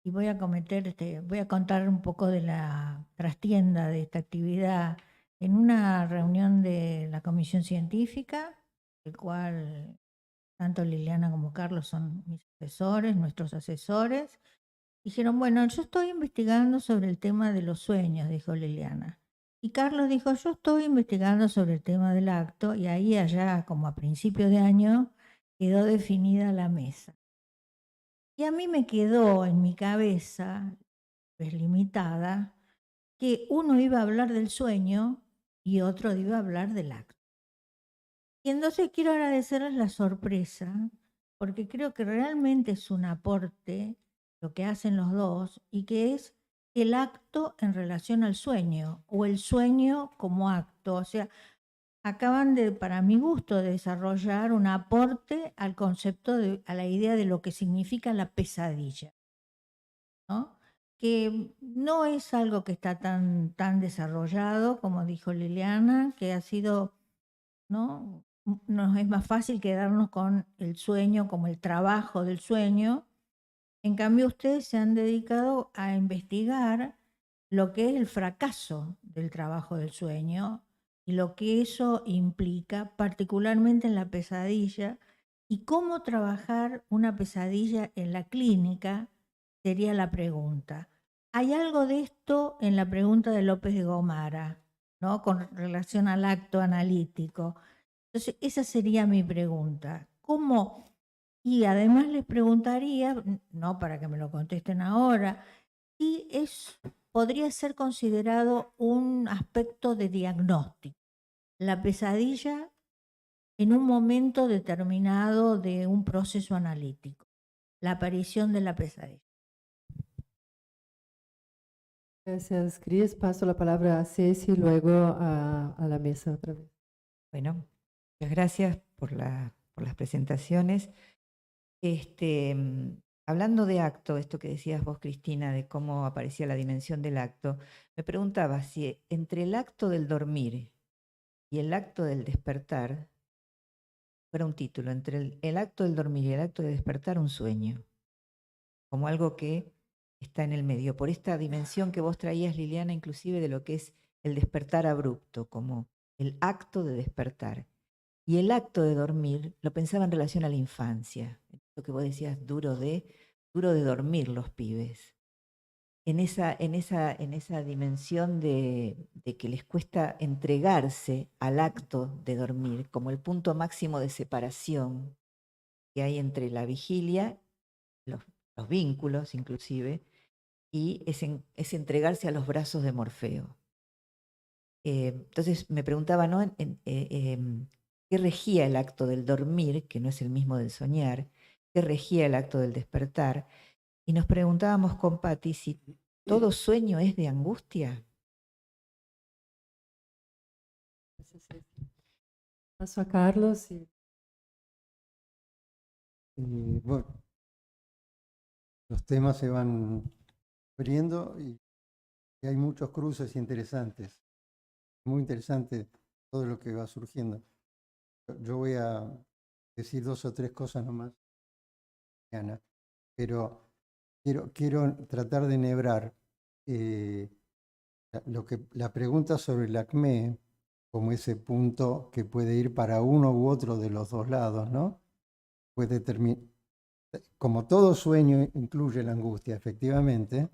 y voy a contar un poco de la trastienda de esta actividad en una reunión de la comisión científica, el cual tanto Liliana como Carlos son mis asesores, nuestros asesores. Dijeron, bueno, yo estoy investigando sobre el tema de los sueños, dijo Liliana. Y Carlos dijo, yo estoy investigando sobre el tema del acto, y ahí allá, como a principio de año, quedó definida la mesa. Y a mí me quedó en mi cabeza, pues limitada, que uno iba a hablar del sueño y otro iba a hablar del acto. Y entonces quiero agradecerles la sorpresa, porque creo que realmente es un aporte lo que hacen los dos, y que es el acto en relación al sueño, o el sueño como acto. O sea, acaban de, para mi gusto, de desarrollar un aporte al concepto, a la idea de lo que significa la pesadilla, ¿no? Que no es algo que está tan desarrollado, como dijo Liliana, que ha sido, ¿no? Nos es más fácil quedarnos con el sueño como el trabajo del sueño. En cambio, ustedes se han dedicado a investigar lo que es el fracaso del trabajo del sueño y lo que eso implica, particularmente en la pesadilla, y cómo trabajar una pesadilla en la clínica, sería la pregunta. Hay algo de esto en la pregunta de López de Gomara, ¿no? Con relación al acto analítico. Entonces, esa sería mi pregunta. ¿Cómo? Y además les preguntaría, no para que me lo contesten ahora, si podría ser considerado un aspecto de diagnóstico, la pesadilla en un momento determinado de un proceso analítico, la aparición de la pesadilla. Gracias, Cris. Paso la palabra a Ceci y luego a la mesa otra vez. Bueno, muchas gracias por las presentaciones. Hablando de acto, esto que decías vos, Cristina, de cómo aparecía la dimensión del acto, me preguntaba si entre el acto del dormir y el acto del despertar, fuera un título, entre el acto del dormir y el acto de despertar, un sueño, como algo que está en el medio, por esta dimensión que vos traías, Liliana, inclusive de lo que es el despertar abrupto, como el acto de despertar. Y el acto de dormir lo pensaba en relación a la infancia, lo que vos decías, duro de dormir los pibes. En esa dimensión de que les cuesta entregarse al acto de dormir, como el punto máximo de separación que hay entre la vigilia, los vínculos inclusive, y es entregarse a los brazos de Morfeo. Entonces me preguntaba, ¿no? ¿Qué regía el acto del dormir, que no es el mismo del soñar? que regía el acto del despertar. Y nos preguntábamos con Patti si todo sueño es de angustia. Paso a Carlos. Bueno, los temas se van abriendo y hay muchos cruces interesantes. Muy interesante todo lo que va surgiendo. Yo voy a decir 2 o 3 cosas nomás, Ana, pero quiero tratar de enhebrar la pregunta sobre el acmé como ese punto que puede ir para uno u otro de los dos lados, ¿no? Puede terminar, como todo sueño incluye la angustia, efectivamente.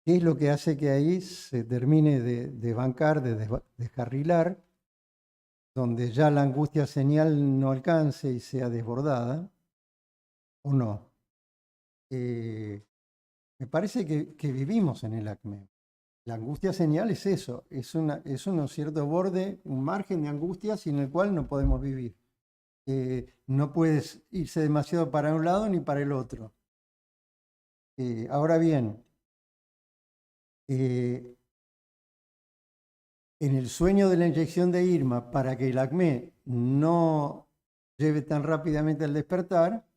¿Qué es lo que hace que ahí se termine de desbancar, de descarrilar, donde ya la angustia señal no alcance y sea desbordada, o no? Me parece que vivimos en el acmé. La angustia señal es eso, es un cierto borde, un margen de angustia sin el cual no podemos vivir. No puedes irse demasiado para un lado ni para el otro. Ahora bien, en el sueño de la inyección de Irma, para que el acmé no lleve tan rápidamente al despertar,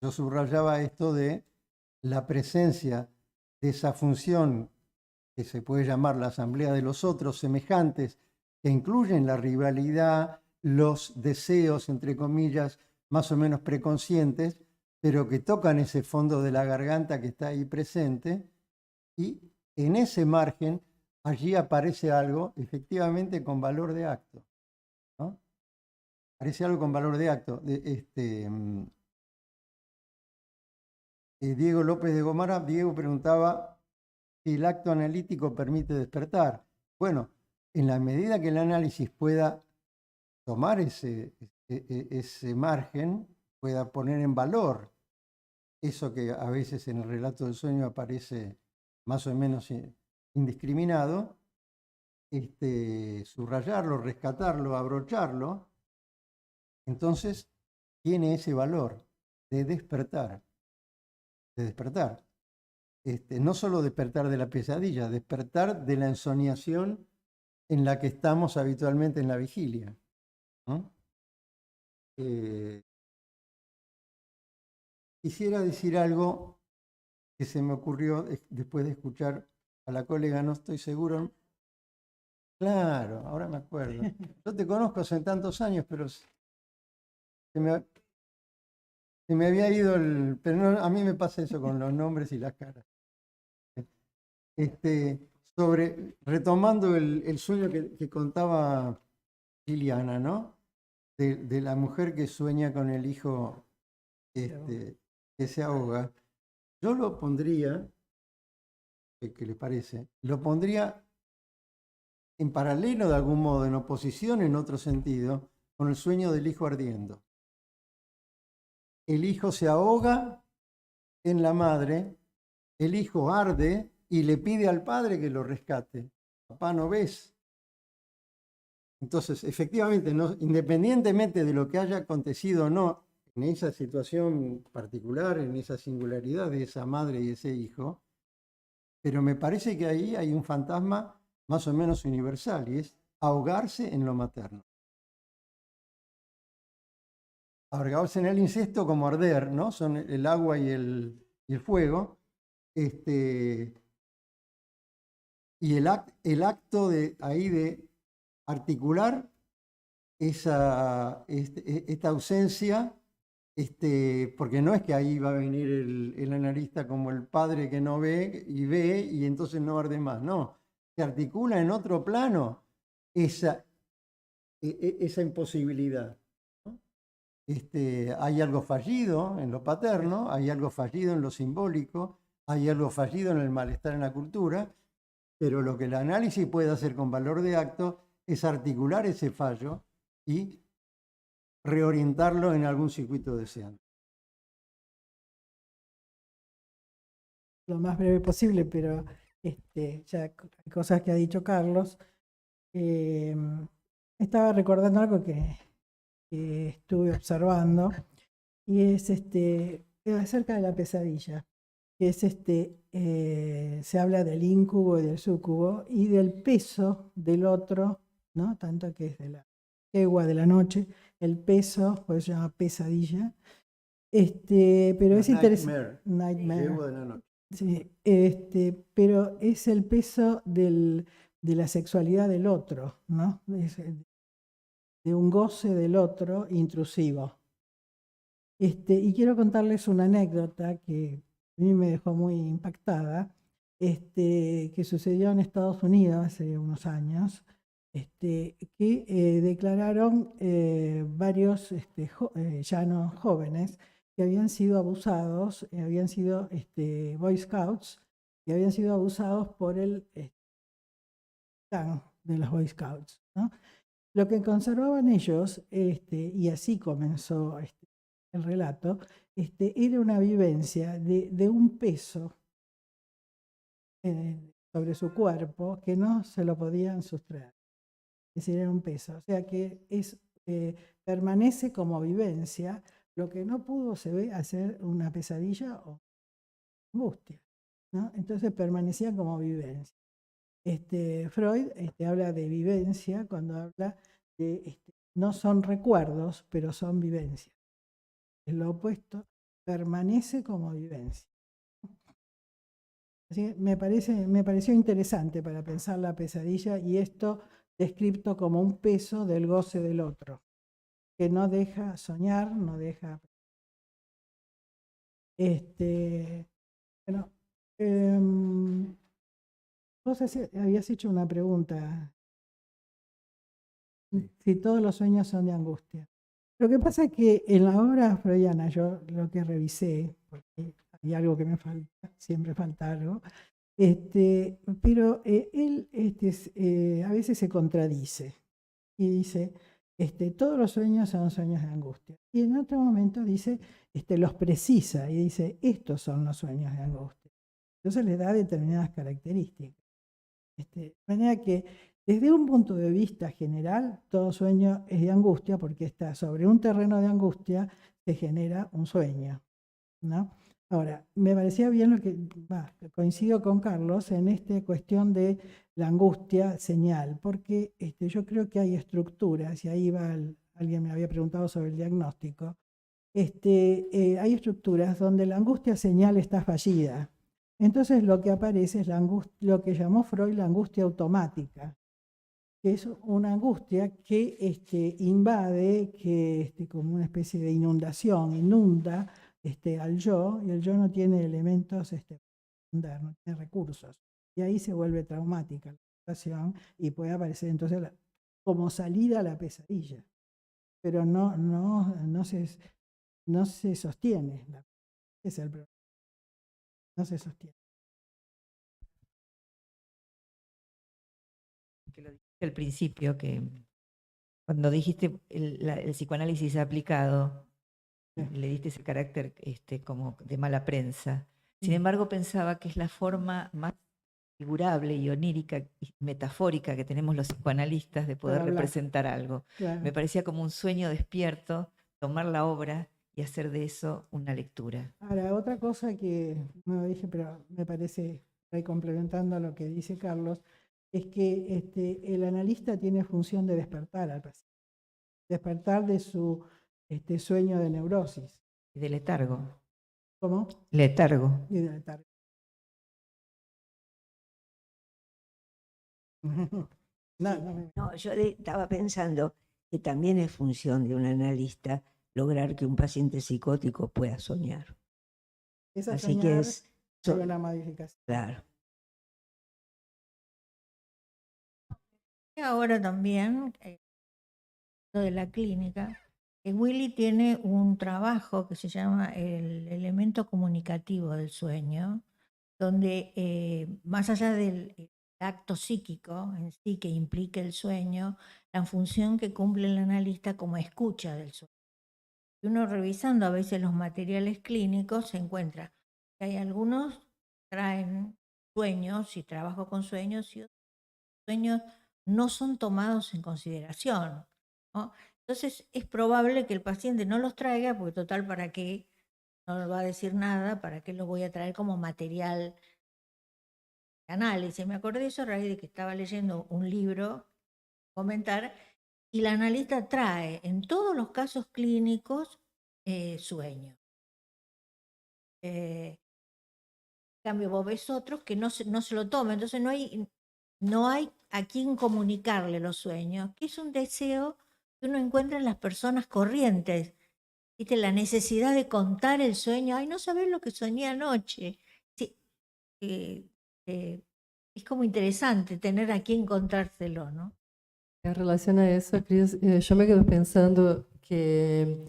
yo subrayaba esto de la presencia de esa función que se puede llamar la asamblea de los otros semejantes, que incluyen la rivalidad, los deseos, entre comillas, más o menos preconscientes, pero que tocan ese fondo de la garganta que está ahí presente, y en ese margen allí aparece algo efectivamente con valor de acto, ¿no? Aparece algo con valor de acto. Diego López de Gomara, Diego preguntaba si el acto analítico permite despertar. Bueno, en la medida que el análisis pueda tomar ese margen, pueda poner en valor eso que a veces en el relato del sueño aparece más o menos indiscriminado, subrayarlo, rescatarlo, abrocharlo, entonces tiene ese valor de despertar. No solo despertar de la pesadilla, despertar de la ensoñación en la que estamos habitualmente en la vigilia, ¿no? Quisiera decir algo que se me ocurrió después de escuchar a la colega, no estoy seguro. Claro, ahora me acuerdo. Yo te conozco hace tantos años, pero se me había ido el... Pero no, a mí me pasa eso con los nombres y las caras. Retomando el sueño que contaba Liliana, ¿no? De la mujer que sueña con el hijo que se ahoga. Yo lo pondría, ¿qué le parece? Lo pondría en paralelo de algún modo, en oposición, en otro sentido, con el sueño del hijo ardiendo. El hijo se ahoga en la madre, el hijo arde y le pide al padre que lo rescate. Papá, ¿no ves? Entonces, efectivamente, independientemente de lo que haya acontecido o no en esa situación particular, en esa singularidad de esa madre y ese hijo, pero me parece que ahí hay un fantasma más o menos universal, y es ahogarse en lo materno. Ahogarse en el incesto como arder, ¿no? Son el agua y el fuego. Y el acto de articular esta ausencia, porque no es que ahí va a venir el analista como el padre que no ve y entonces no arde más, no. Se articula en otro plano esa imposibilidad, ¿no? Hay algo fallido en lo paterno, hay algo fallido en lo simbólico, hay algo fallido en el malestar en la cultura, pero lo que el análisis puede hacer con valor de acto es articular ese fallo y reorientarlo en algún circuito deseante. Lo más breve posible, pero ya hay cosas que ha dicho Carlos. Estaba recordando algo que estuve observando, y es acerca de la pesadilla, que es se habla del íncubo y del súcubo y del peso del otro, ¿no? Tanto que es de la yegua de la noche, el peso, pues se llama pesadilla. Pero es interesante. Nightmare. Yegua de la noche. Sí, pero es el peso de la sexualidad del otro, ¿no? De un goce del otro intrusivo. Y quiero contarles una anécdota que a mí me dejó muy impactada, que sucedió en Estados Unidos hace unos años, que declararon varios llanos jóvenes que habían sido abusados, habían sido Boy Scouts, y habían sido abusados por el clan de los Boy Scouts, ¿no? Lo que conservaban ellos, y así comenzó el relato, era una vivencia de un peso sobre su cuerpo que no se lo podían sustraer. Es decir, era un peso. O sea que permanece como vivencia lo que no pudo hacer una pesadilla o angustia, ¿no? Entonces permanecía como vivencia. Freud habla de vivencia cuando habla de, no son recuerdos, pero son vivencias. Es lo opuesto, permanece como vivencia. Así que me pareció interesante para pensar la pesadilla y esto descrito como un peso del goce del otro, que no deja soñar, no deja... Bueno, vos habías hecho una pregunta, si todos los sueños son de angustia. Lo que pasa es que en la obra freudiana, yo lo que revisé, porque hay algo que me falta, siempre falta algo, pero él a veces se contradice y dice, todos los sueños son sueños de angustia. Y en otro momento dice, los precisa y dice, estos son los sueños de angustia. Entonces le da determinadas características. De manera que desde un punto de vista general, todo sueño es de angustia porque está sobre un terreno de angustia, se genera un sueño, ¿no? Ahora, me parecía bien lo que, coincido con Carlos en esta cuestión de la angustia señal, porque yo creo que hay estructuras, y ahí va, alguien me había preguntado sobre el diagnóstico, hay estructuras donde la angustia señal está fallida. Entonces lo que aparece es lo que llamó Freud la angustia automática, que es una angustia que invade, que como una especie de inundación, inunda al yo, y el yo no tiene elementos para inundar, no tiene recursos. Y ahí se vuelve traumática la situación y puede aparecer entonces como salida a la pesadilla. Pero no se sostiene. Es el problema. No se sostiene. Que lo dijiste al principio, que cuando dijiste el psicoanálisis aplicado, le diste ese carácter como de mala prensa. Sin embargo, pensaba que es la forma más figurable y onírica y metafórica que tenemos los psicoanalistas de poder representar algo. Claro. Me parecía como un sueño despierto, tomar la obra y hacer de eso una lectura. Ahora, otra cosa que no dije, pero me parece, ahí complementando a lo que dice Carlos, es que el analista tiene función de despertar al paciente, despertar de su sueño de neurosis. Y de letargo. ¿Cómo? Letargo. Y de letargo. No, yo estaba pensando que también es función de un analista lograr que un paciente psicótico pueda soñar. Esa Así soñar, que es... hay una modificación. Claro. Y ahora también, lo de la clínica, Willy tiene un trabajo que se llama el elemento comunicativo del sueño, donde más allá del acto psíquico en sí que implica el sueño, la función que cumple el analista como escucha del sueño. Y uno revisando a veces los materiales clínicos se encuentra que hay algunos que traen sueños y trabajo con sueños y otros sueños no son tomados en consideración, ¿no? Entonces es probable que el paciente no los traiga, porque total, ¿para qué? No le va a decir nada, ¿para qué los voy a traer como material de análisis? Me acordé de eso a raíz de que estaba leyendo un libro, comentar, y la analista trae en todos los casos clínicos sueños. En cambio, vos ves otros que no se lo toman, entonces no hay a quien comunicarle los sueños, que es un deseo que uno encuentra en las personas corrientes. ¿Viste? La necesidad de contar el sueño. Ay, no sabés lo que soñé anoche. Sí, es como interesante tener a quien contárselo, ¿no? En relación a eso, Cris, yo me quedo pensando que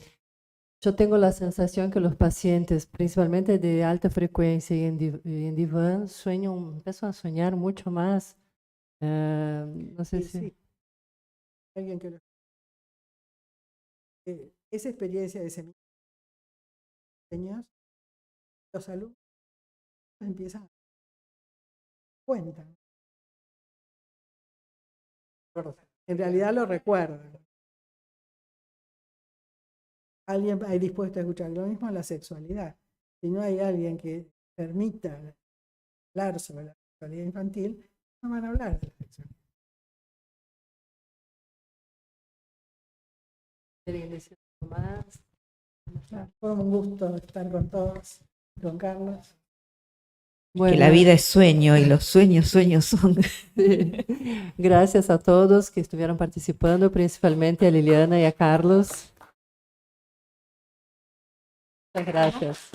yo tengo la sensación que los pacientes, principalmente de alta frecuencia y en diván, empiezan a soñar mucho más. No sé Sí, si... sí. Alguien que esa experiencia de señas, los alumnos empiezan a cuentan. En realidad lo recuerdan. Alguien ahí dispuesto a escuchar lo mismo en la sexualidad. Si no hay alguien que permita hablar sobre la sexualidad infantil, no van a hablar de la sexualidad. ¿Quieren decir algo más? Fue un gusto estar con todos, con Carlos. Que la vida es sueño y los sueños son. Sí. Gracias a todos que estuvieron participando, principalmente a Liliana y a Carlos. Muchas gracias.